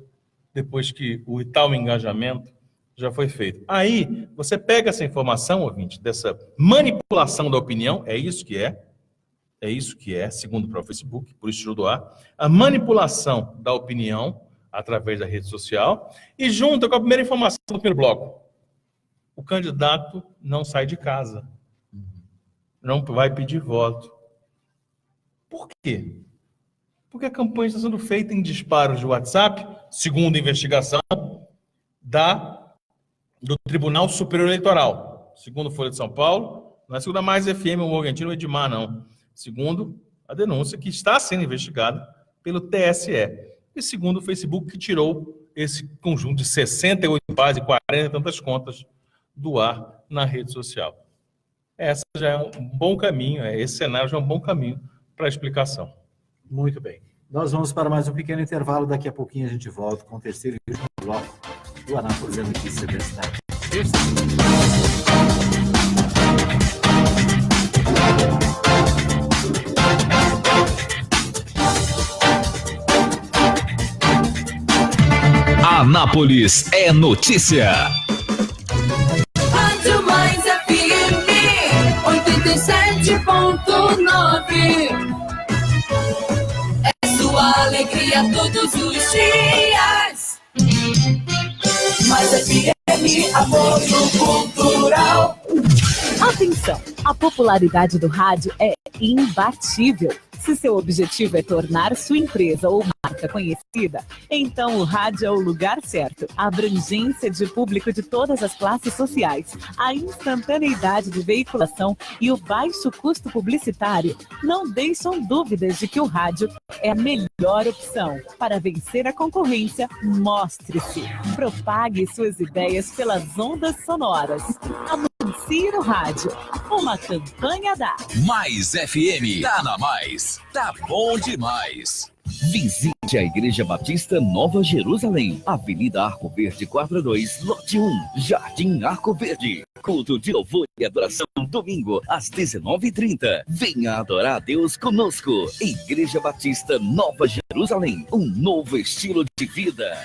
depois que o tal engajamento já foi feito. Aí, você pega essa informação, ouvinte, dessa manipulação da opinião, é isso que é, segundo o próprio Facebook, por isso tirou do ar, a manipulação da opinião através da rede social, e junta com a primeira informação do primeiro bloco. O candidato não sai de casa. Não vai pedir voto. Por quê? Porque a campanha está sendo feita em disparos de WhatsApp, segundo a investigação do Tribunal Superior Eleitoral. Segundo a Folha de São Paulo, não é segundo a Mais FM, o Morgantino, o Edmar, não. Segundo a denúncia que está sendo investigada pelo TSE. E segundo o Facebook, que tirou esse conjunto de 68 páginas e 40 e tantas contas do ar na rede social. Essa já é um bom caminho, esse cenário já é um bom caminho para a explicação. Muito bem. Nós vamos para mais um pequeno intervalo. Daqui a pouquinho a gente volta com o terceiro e último bloco do Anápolis Notícias da Cidade. Anápolis é notícia. Rádio Mais FM 87.9. É sua alegria todos os dias. Mais FM, apoio cultural. Atenção, a popularidade do rádio é imbatível. Se seu objetivo é tornar sua empresa ou marca conhecida, então o rádio é o lugar certo. A abrangência de público de todas as classes sociais, a instantaneidade de veiculação e o baixo custo publicitário não deixam dúvidas de que o rádio é a melhor opção. Para vencer a concorrência, mostre-se. Propague suas ideias pelas ondas sonoras. Anuncie no rádio. Uma campanha da Mais FM. Tá na Mais. Tá bom demais. Visite a Igreja Batista Nova Jerusalém, Avenida Arco Verde 42, Lote 1, Jardim Arco Verde. Culto de louvor e adoração, domingo, às 19h30. Venha adorar a Deus conosco. Igreja Batista Nova Jerusalém, um novo estilo de vida.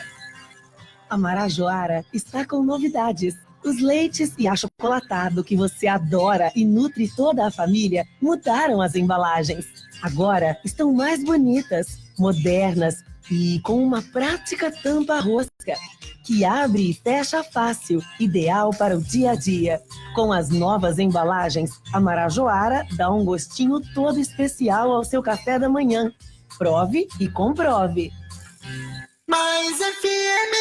A Marajoara está com novidades. Os leites e achocolatado que você adora e nutre toda a família mudaram as embalagens. Agora estão mais bonitas, modernas e com uma prática tampa rosca, que abre e fecha fácil, ideal para o dia a dia. Com as novas embalagens, a Marajoara dá um gostinho todo especial ao seu café da manhã. Prove e comprove. Mais FM.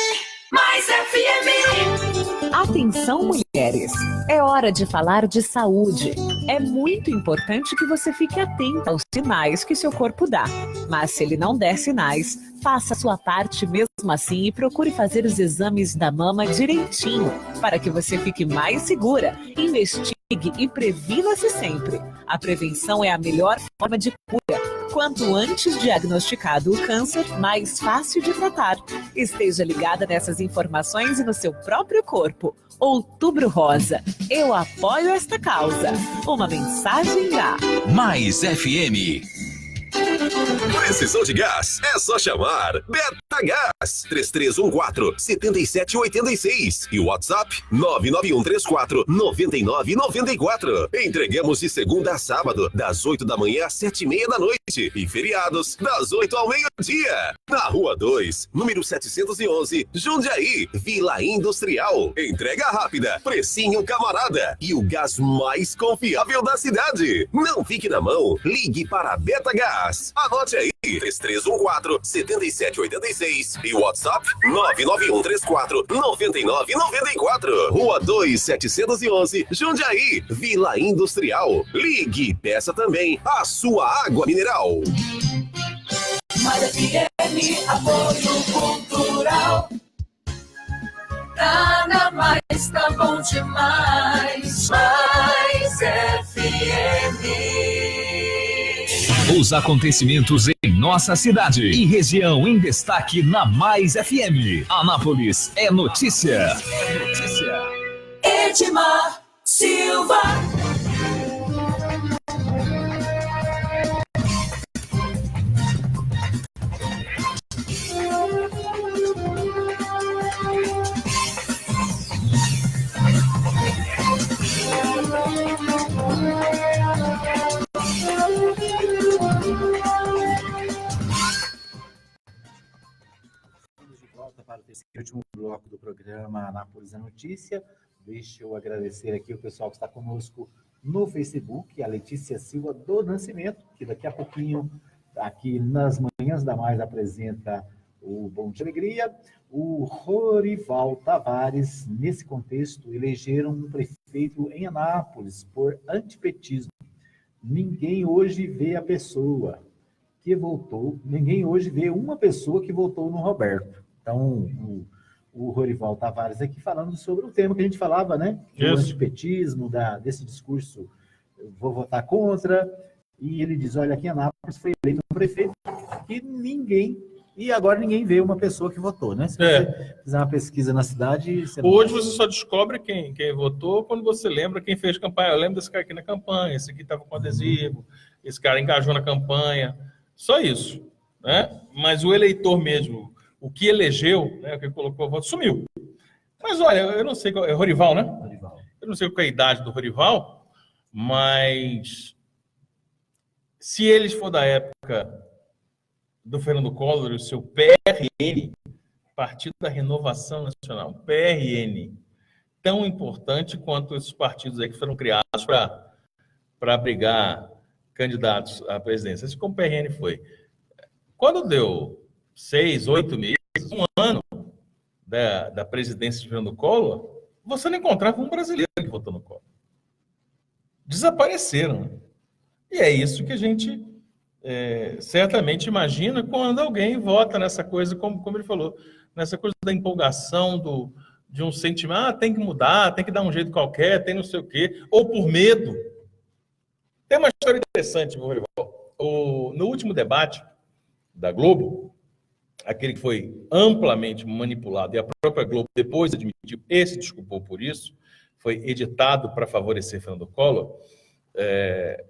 Mais FM. Atenção, mulheres! É hora de falar de saúde. É muito importante que você fique atenta aos sinais que seu corpo dá. Mas se ele não der sinais, faça a sua parte mesmo assim e procure fazer os exames da mama direitinho, para que você fique mais segura. Investigue e previna-se sempre. A prevenção é a melhor forma de cura. Quanto antes diagnosticado o câncer, mais fácil de tratar. Esteja ligada nessas informações e no seu próprio corpo. Outubro Rosa. Eu apoio esta causa. Uma mensagem da Mais FM. Precisou de gás? É só chamar Betagás 3314-7786 e o WhatsApp 99134-9994. Entregamos de segunda a sábado, das 8 da manhã às 7h30 da noite e feriados, das 8 ao meio-dia. Na Rua 2, número 711, Jundiaí, Vila Industrial. Entrega rápida, precinho camarada e o gás mais confiável da cidade. Não fique na mão, ligue para a Betagás. Anote aí, 3314-7786 e o WhatsApp 99134-9994. Rua 2, 711, Jundiaí, Vila Industrial. Ligue e peça também a sua água mineral. Mais FM, apoio cultural. Tá na mais, tá bom demais. Mais FM. Os acontecimentos em nossa cidade e região em destaque na Mais FM. Anápolis é notícia. É notícia. Edmar Silva. Para o terceiro e último bloco do programa Anápolis é Notícia. Deixa eu agradecer aqui o pessoal que está conosco no Facebook, a Letícia Silva do Nascimento, que daqui a pouquinho, aqui nas Manhãs da Mais, apresenta o Bom de Alegria. O Rorival Tavares, nesse contexto, elegeram um prefeito em Anápolis por antipetismo. Ninguém hoje vê a pessoa que votou, ninguém hoje vê uma pessoa que votou no Roberto. Então, o Rorival Tavares aqui falando sobre o tema que a gente falava, né? Do antipetismo, desse discurso, eu vou votar contra. E ele diz, olha, aqui em Anápolis foi eleito um prefeito que agora ninguém vê uma pessoa que votou, né? Se você fizer uma pesquisa na cidade... Hoje você só descobre quem votou quando você lembra quem fez campanha. Eu lembro desse cara aqui na campanha, esse aqui estava com adesivo, esse cara engajou na campanha. Só isso, né? Mas o eleitor mesmo... O que elegeu, né, o que colocou a voto, sumiu. Mas olha, eu não sei qual é Rorival, né? Rorival. Eu não sei qual é a idade do Rorival, mas se eles for da época do Fernando Collor, o seu PRN, Partido da Renovação Nacional, PRN, tão importante quanto esses partidos aí que foram criados para abrigar candidatos à presidência. Assim como o PRN foi. Quando deu 6, 8 meses, um ano da presidência de Fernando Collor, você não encontrava um brasileiro que votou no Collor. Desapareceram. Né? E é isso que a gente certamente imagina quando alguém vota nessa coisa, como ele falou, nessa coisa da empolgação, de um sentimento, tem que mudar, tem que dar um jeito qualquer, tem não sei o quê, ou por medo. Tem uma história interessante, meu Rorival. No último debate da Globo, aquele que foi amplamente manipulado, e a própria Globo depois admitiu e se desculpou por isso, foi editado para favorecer Fernando Collor,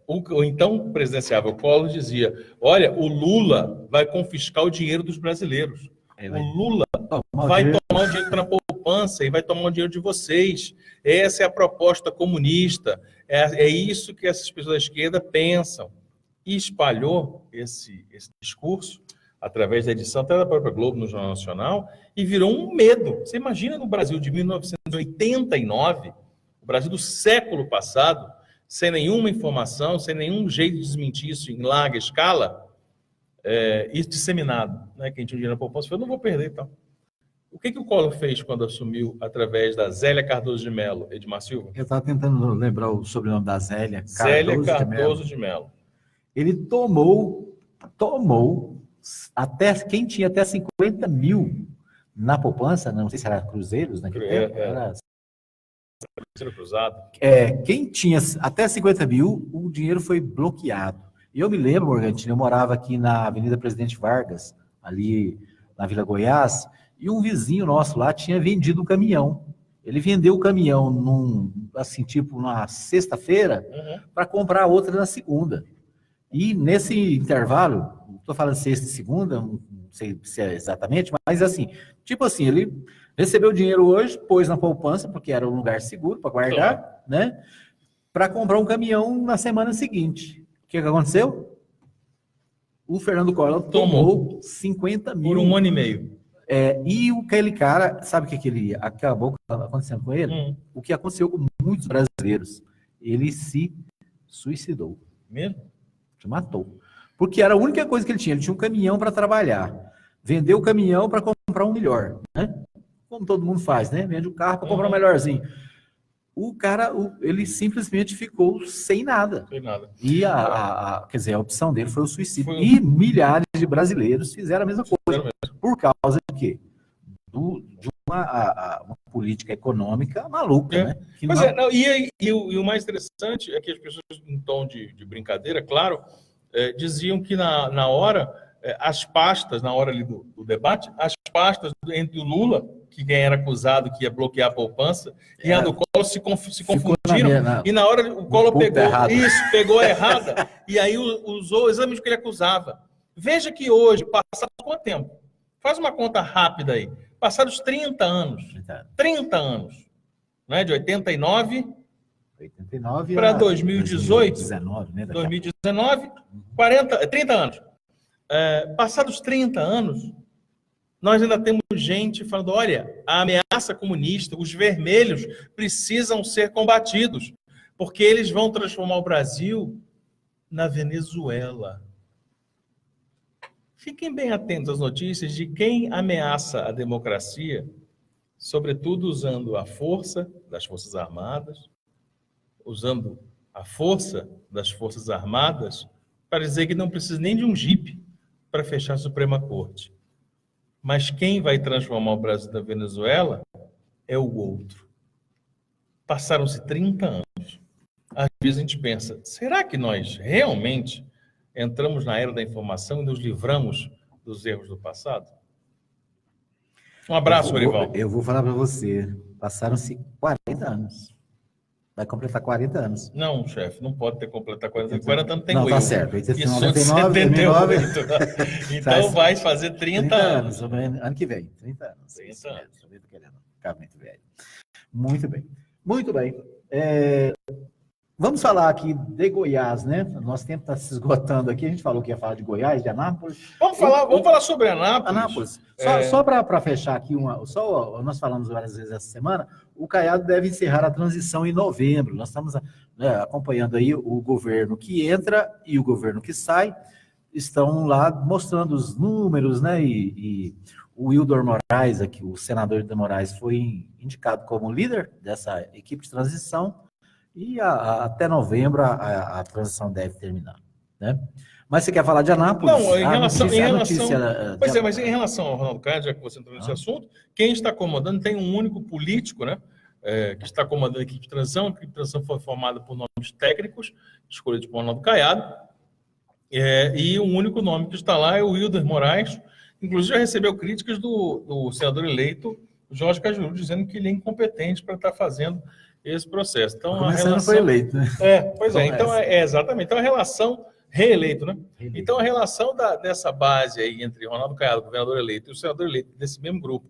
o então presidenciável Collor dizia, olha, o Lula vai confiscar o dinheiro dos brasileiros. O Lula vai tomar o dinheiro na poupança e vai tomar o dinheiro de vocês. Essa é a proposta comunista. É isso que essas pessoas da esquerda pensam. E espalhou esse discurso através da edição até da própria Globo no Jornal Nacional, e virou um medo. Você imagina no Brasil de 1989, o Brasil do século passado, sem nenhuma informação, sem nenhum jeito de desmentir isso em larga escala, isso disseminado, né? Quem tinha dinheiro na poupança falou, eu não vou perder e tal. O que o Collor fez quando assumiu através da Zélia Cardoso de Mello, Edmar Silva? Eu estava tentando lembrar o sobrenome da Zélia. Zélia Cardoso de Mello. Ele tomou até quem tinha até 50 mil na poupança, não sei se era cruzeiros naquele tempo, era cruzado. Quem tinha até 50 mil, o dinheiro foi bloqueado. E eu me lembro, Morgantino, eu morava aqui na Avenida Presidente Vargas, ali na Vila Goiás, e um vizinho nosso lá tinha vendido um caminhão. Ele vendeu o caminhão na sexta-feira, para comprar outra na segunda. E nesse intervalo, estou falando sexta e segunda, não sei se é exatamente, mas assim, ele recebeu o dinheiro hoje, pôs na poupança, porque era um lugar seguro para guardar, né? Para comprar um caminhão na semana seguinte. O que aconteceu? O Fernando Collor tomou 50 mil. Por 1 ano e meio. E aquele cara, sabe o que ele acabou acontecendo com ele? O que aconteceu com muitos brasileiros. Ele se suicidou. Mesmo? Se matou. Porque era a única coisa que ele tinha. Ele tinha um caminhão para trabalhar. Vendeu o caminhão para comprar um melhor, né? Como todo mundo faz, né? Vende o carro para comprar um melhorzinho. O cara, ele simplesmente ficou sem nada. Sem nada. E quer dizer, a opção dele foi o suicídio. E milhares de brasileiros fizeram a mesma coisa. Por causa de quê? De uma política econômica maluca, né? E o mais interessante é que as pessoas, em tom de brincadeira, claro, diziam que na hora, as pastas, na hora ali do debate, as pastas entre o Lula, que quem era acusado que ia bloquear a poupança, e a do Collor se confundiram. E na hora o Collor pegou errada, e aí usou exatamente o que ele acusava. Veja que hoje, passado quanto tempo? Faz uma conta rápida aí. Passados 30 anos. 30 anos. Né? De 89 para 2018. 2019, 30 anos. Passados 30 anos, nós ainda temos gente falando, olha, a ameaça comunista, os vermelhos precisam ser combatidos, porque eles vão transformar o Brasil na Venezuela. Fiquem bem atentos às notícias de quem ameaça a democracia, sobretudo usando a força das Forças Armadas, usando a força das Forças Armadas para dizer que não precisa nem de um jipe para fechar a Suprema Corte. Mas quem vai transformar o Brasil da Venezuela é o outro. Passaram-se 30 anos. Às vezes a gente pensa, será que nós realmente entramos na era da informação e nos livramos dos erros do passado? Um abraço, Orival. Eu vou falar para você, passaram-se 40 anos. Vai completar 40 anos. Não, chefe, não pode ter completado 40 anos. 40 anos tem não, eu. Tá certo. 79. Então vai fazer 30 anos. Ano que vem, 30 anos. 30 anos. Eu estou querendo ficar muito velho. Muito bem. Muito bem. Vamos falar aqui de Goiás, né? Nosso tempo está se esgotando aqui. A gente falou que ia falar de Goiás, de Anápolis. Vamos falar sobre Anápolis. Só para fechar aqui, nós falamos várias vezes essa semana, o Caiado deve encerrar a transição em novembro. Nós estamos acompanhando aí o governo que entra e o governo que sai, estão lá mostrando os números, né? E o Wildor Moraes, aqui, o senador Wildor Moraes, foi indicado como líder dessa equipe de transição. E até novembro a transição deve terminar, né? Mas você quer falar de Anápolis? Não, mas em relação ao Ronaldo Caiado, já que você entrou nesse assunto, quem está comandando tem um único político, né? Que está comandando a equipe de transição. A equipe de transição foi formada por nomes técnicos, escolhidos por Ronaldo Caiado, e o único nome que está lá é o Wildor Moraes. Inclusive já recebeu críticas do senador eleito Jorge Cajuru, dizendo que ele é incompetente para estar fazendo esse processo. Então, a relação... foi eleito, né? Então, exatamente. Então, a relação... Reeleito, né? Então, a relação dessa base aí entre Ronaldo Caiado, governador eleito, e o senador eleito desse mesmo grupo,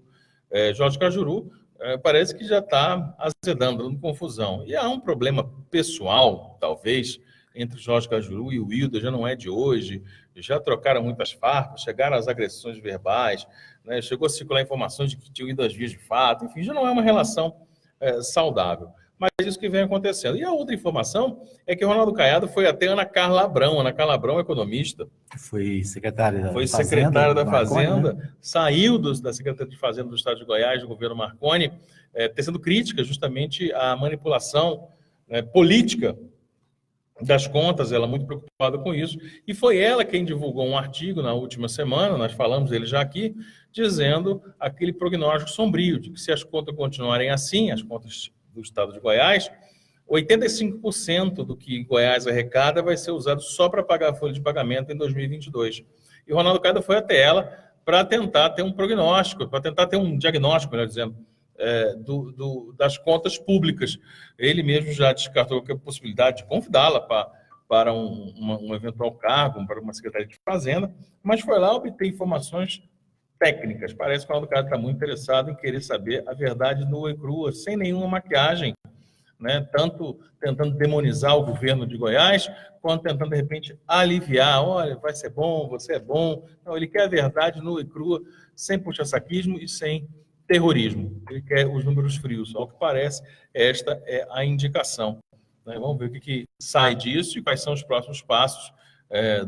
Jorge Cajuru, parece que já está azedando, dando confusão. E há um problema pessoal, talvez, entre Jorge Cajuru e o Wildor, já não é de hoje, já trocaram muitas farpas, chegaram às agressões verbais, né? Chegou a circular informações de que tinham ido às vias de fato, enfim, já não é uma relação saudável. mas isso que vem acontecendo. E a outra informação é que o Ronaldo Caiado foi até Ana Carla Abrão. Ana Carla Abrão, economista. Foi secretária da Foi Fazenda. secretária da Marconi, Fazenda, né? saiu da Secretaria de Fazenda do Estado de Goiás, do governo Marconi, tecendo crítica justamente à manipulação política das contas, ela muito preocupada com isso, e foi ela quem divulgou um artigo na última semana, nós falamos dele já aqui, dizendo aquele prognóstico sombrio, de que se as contas continuarem assim, as contas do Estado de Goiás, 85% do que Goiás arrecada vai ser usado só para pagar a folha de pagamento em 2022. E o Ronaldo Caiado foi até ela para tentar ter um prognóstico, para tentar ter um diagnóstico, melhor dizendo, das contas públicas. Ele mesmo já descartou a possibilidade de convidá-la para um eventual cargo, para uma secretaria de Fazenda, mas foi lá obter informações técnicas. Parece que o Ronaldo Caiado está muito interessado em querer saber a verdade nua e crua, sem nenhuma maquiagem, né? Tanto tentando demonizar o governo de Goiás, quanto tentando, de repente, aliviar. Olha, vai ser bom, você é bom. Não, ele quer a verdade nua e crua, sem puxa-saquismo e sem terrorismo. Ele quer os números frios. Ao que parece, esta é a indicação. Vamos ver o que sai disso e quais são os próximos passos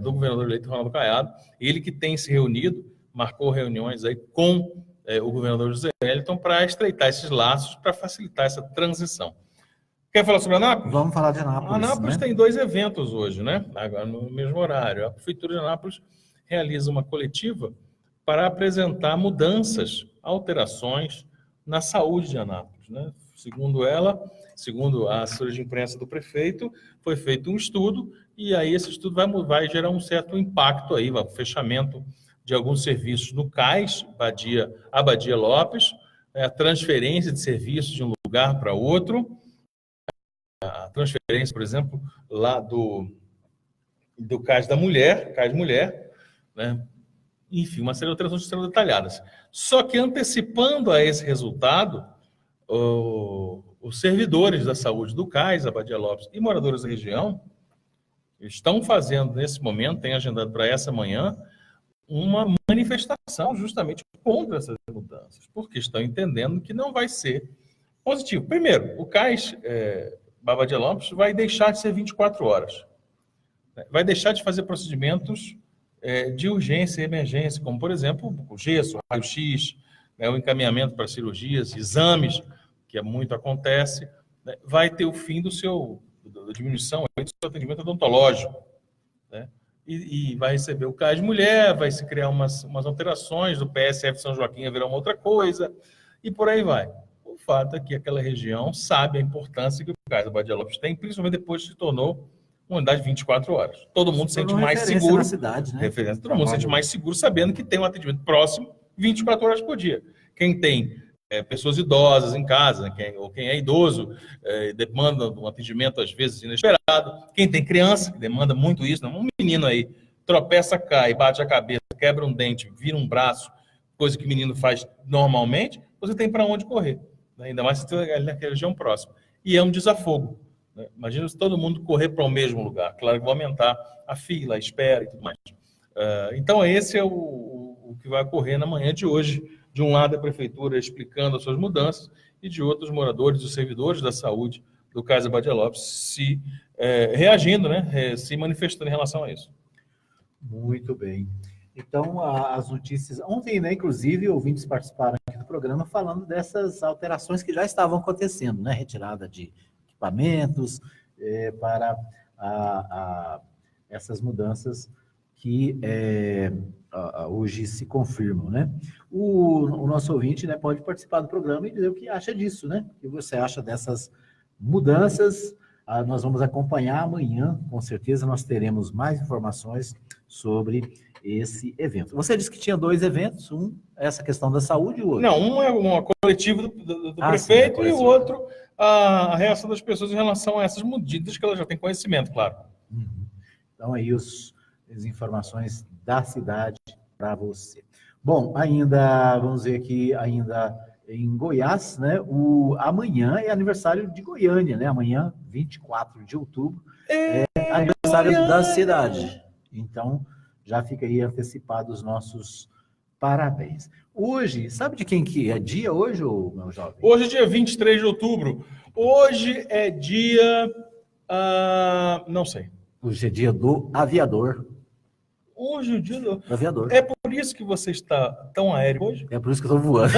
do governador eleito Ronaldo Caiado. Ele que tem se reunido, marcou reuniões aí com o governador José Wellington para estreitar esses laços, para facilitar essa transição. Quer falar sobre Anápolis? Vamos falar de Anápolis. Anápolis, né? Tem 2 eventos hoje, né? Agora, no mesmo horário. A Prefeitura de Anápolis realiza uma coletiva para apresentar mudanças, alterações na saúde de Anápolis, né? Segundo ela, segundo a assessoria de imprensa do prefeito, foi feito um estudo e aí esse estudo vai gerar um certo impacto aí, o fechamento de alguns serviços no CAIS, Abadia Lopes, a transferência de serviços de um lugar para outro, a transferência, por exemplo, lá do CAIS da Mulher, CAIS Mulher, né? Enfim, uma série de alterações que serão detalhadas. Só que antecipando a esse resultado, os servidores da saúde do CAIS, Abadia Lopes e moradores da região estão fazendo, nesse momento, tem agendado para essa manhã, uma manifestação justamente contra essas mudanças, porque estão entendendo que não vai ser positivo. Primeiro, o CAIS Abadia Lopes vai deixar de ser 24 horas. Vai deixar de fazer procedimentos de urgência e emergência, como, por exemplo, o gesso, o raio-x, o encaminhamento para cirurgias, exames, que muito acontece, né? Vai ter o fim da diminuição do seu atendimento odontológico, né? E vai receber o CAIS Mulher, vai se criar umas alterações, do PSF São Joaquim virar uma outra coisa, e por aí vai. O fato é que aquela região sabe a importância que o CAIS Abadia Lopes tem, principalmente depois que se tornou uma unidade de 24 horas. Todo mundo se sente mais seguro. Na cidade, né? Todo mundo se sente mais seguro sabendo que tem um atendimento próximo 24 horas por dia. Quem tem pessoas idosas em casa, ou quem é idoso, demanda um atendimento, às vezes, inesperado. Quem tem criança, que demanda muito isso. Não? Um menino aí tropeça, cai, bate a cabeça, quebra um dente, vira um braço, coisa que o menino faz normalmente, você tem para onde correr. Né? Ainda mais se você está naquela região próxima. E é um desafogo. Né? Imagina se todo mundo correr para o mesmo lugar. Claro que vai aumentar a fila, a espera e tudo mais. Então, esse é o que vai ocorrer na manhã de hoje. De um lado, a prefeitura explicando as suas mudanças e de outros moradores e servidores da saúde do CAIS Abadia Lopes se reagindo, né? Se manifestando em relação a isso. Muito bem. Então, as notícias... Ontem, né, inclusive, ouvintes participaram aqui do programa falando dessas alterações que já estavam acontecendo, né? Retirada de equipamentos para essas mudanças que hoje se confirmam, né? O nosso ouvinte, né, pode participar do programa e dizer o que acha disso, né? O que você acha dessas mudanças? Nós vamos acompanhar amanhã, com certeza nós teremos mais informações sobre esse evento. Você disse que tinha 2 eventos, essa questão da saúde e o outro. Não, um é uma coletiva do prefeito, sim, e o outro a reação das pessoas em relação a essas medidas que elas já têm conhecimento, claro. Então, aí as informações da cidade para você. Bom, ainda, vamos ver aqui, ainda em Goiás, né? Amanhã é aniversário de Goiânia, né? Amanhã, 24 de outubro, é aniversário da cidade. Então, já fica aí antecipado os nossos Parabéns. Hoje, sabe de quem que é dia hoje, meu jovem? Hoje é dia 23 de outubro. Hoje é dia... não sei. Hoje é dia do aviador. Hoje é o dia do aviador. É por isso que você está tão aéreo hoje? É por isso que eu estou voando.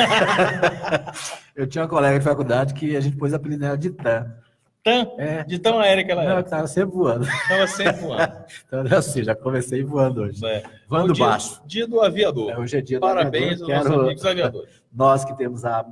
Eu tinha uma colega de faculdade que a gente pôs a apelido dela de Tan. Tan? É. De tão aérea que ela era. Não, estava sempre voando. Estava sempre voando. Então, assim, já comecei voando hoje. Voando baixo. Dia do aviador. Hoje é dia do Parabéns aviador. aos nossos amigos aviadores. Nós que temos a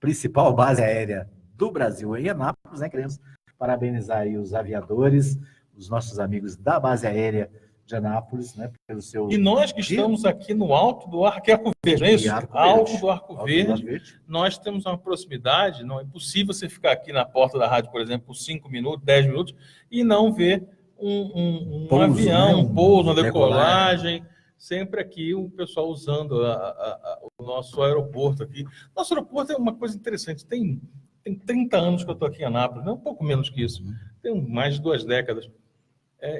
principal base aérea do Brasil em Anápolis, né? Queremos parabenizar aí os aviadores, os nossos amigos da base aérea de Anápolis, né? Pelo seu... E nós que estamos aqui no alto do Arco Verde, não é isso? Alto do Arco Verde. Nós temos uma proximidade, não é possível você ficar aqui na porta da rádio, por exemplo, por 5 minutos, 10 minutos, e não ver um pouso, avião, né? Um pouso, uma decolagem. Sempre aqui o pessoal usando o nosso aeroporto aqui. Nosso aeroporto é uma coisa interessante. Tem 30 anos que eu estou aqui em Anápolis, não, um pouco menos que isso. Tem mais de 2 décadas.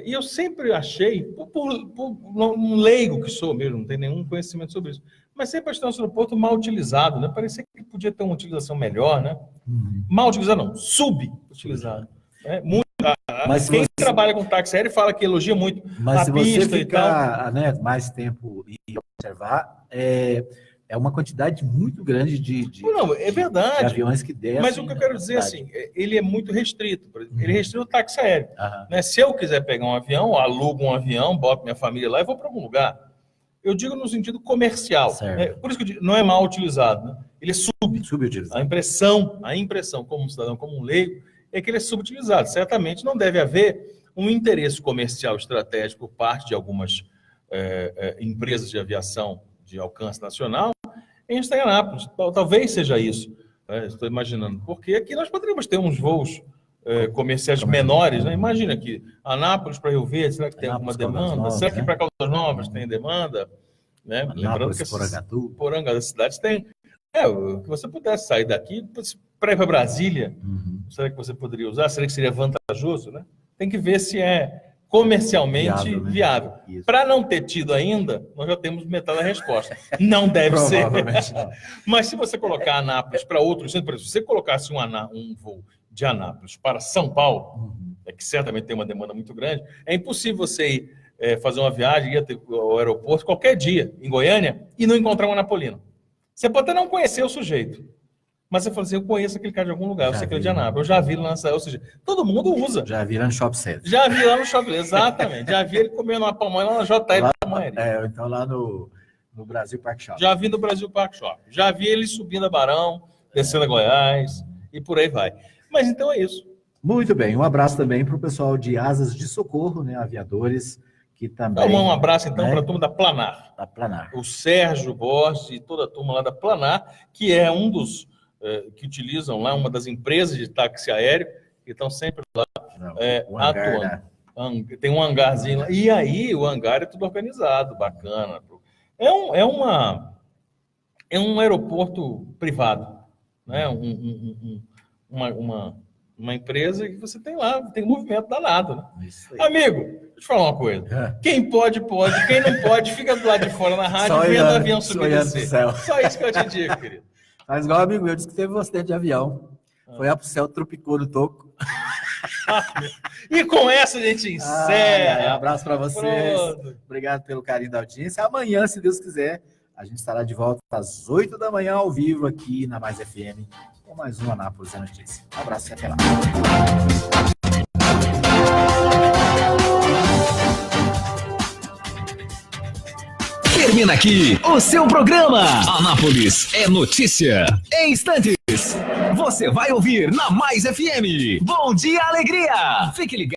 E eu sempre achei, por um leigo que sou mesmo, não tenho nenhum conhecimento sobre isso, mas sempre achei o nosso aeroporto mal utilizado, né? Parecia que podia ter uma utilização melhor, né? Mal utilizado não, subutilizado. Mas quem trabalha com táxi aéreo fala que elogia muito a pista você ficar, né, mais tempo e observar, é uma quantidade muito grande de aviões que descem. Mas o que eu quero dizer assim, ele é muito restrito. Ele é restrito o táxi aéreo. Né? Se eu quiser pegar um avião, alugo um avião, boto minha família lá e vou para algum lugar. Eu digo no sentido comercial. Por isso que eu digo, não é mal utilizado. Né? Ele é subutilizado. A impressão como um cidadão, como um leigo, é que ele é subutilizado. Certamente não deve haver um interesse comercial estratégico por parte de algumas empresas de aviação de alcance nacional em estar em Anápolis. Talvez seja isso. Estou imaginando. Porque aqui nós poderíamos ter uns voos comerciais menores. Né? Imagina que Anápolis para Rio Verde, será que tem alguma demanda? Será que para Caldas Novas tem demanda? Né? Lembrando que Porangatu, as cidades têm. Que você pudesse sair daqui para ir para Brasília, será que você poderia usar? Será que seria vantajoso? Né? Tem que ver se é comercialmente viável. Para não ter tido ainda, nós já temos metade da resposta. Não deve ser. Não. Mas se você colocar Anápolis para outros centros, por exemplo, se você colocasse um voo de Anápolis para São Paulo, que certamente tem uma demanda muito grande, é impossível você ir fazer uma viagem, ir ao aeroporto qualquer dia, em Goiânia, e não encontrar um anapolino. Você pode até não conhecer o sujeito, mas você fala assim, eu conheço aquele cara de algum lugar, eu sei que ele é de Anápolis, eu já vi lá, ou seja, todo mundo usa. Já vi lá no Shopping Center. Já vi lá no Shopping Center, exatamente. Já vi ele comendo uma pamonha lá na JL Pamonharia. Então lá no Brasil Park Shop. Já vi no Brasil Park Shop. Já vi ele subindo a Barão, descendo a Goiás, e por aí vai. Mas então é isso. Muito bem, um abraço também para o pessoal de Asas de Socorro, né, aviadores, que também... Um abraço então para a turma da Planar. Da Planar. O Sérgio Borges e toda a turma lá da Planar, que é um dos que utilizam lá, uma das empresas de táxi aéreo, que estão sempre lá atuando. Né? Tem um hangarzinho lá. E aí o hangar é tudo organizado, bacana. É um aeroporto privado, né? Uma empresa que você tem lá, tem um movimento danado. Né? Amigo, deixa eu te falar uma coisa. Quem pode, quem não pode, fica do lado de fora na rádio vendo o avião subir e descer. Só isso que eu te digo, querido. Mas igual amigo meu, disse que teve um acidente de avião. Foi lá pro céu, tropicou no toco. E com essa a gente encerra. Um abraço para vocês. Pronto. Obrigado pelo carinho da audiência. Amanhã, se Deus quiser, a gente estará de volta às 8 da manhã, ao vivo, aqui na Mais FM, com mais um Anápolis é Notícia. Um abraço e até lá. Termina aqui o seu programa. Anápolis é Notícia. Em instantes, você vai ouvir na Mais FM. Bom dia, alegria. Fique ligado.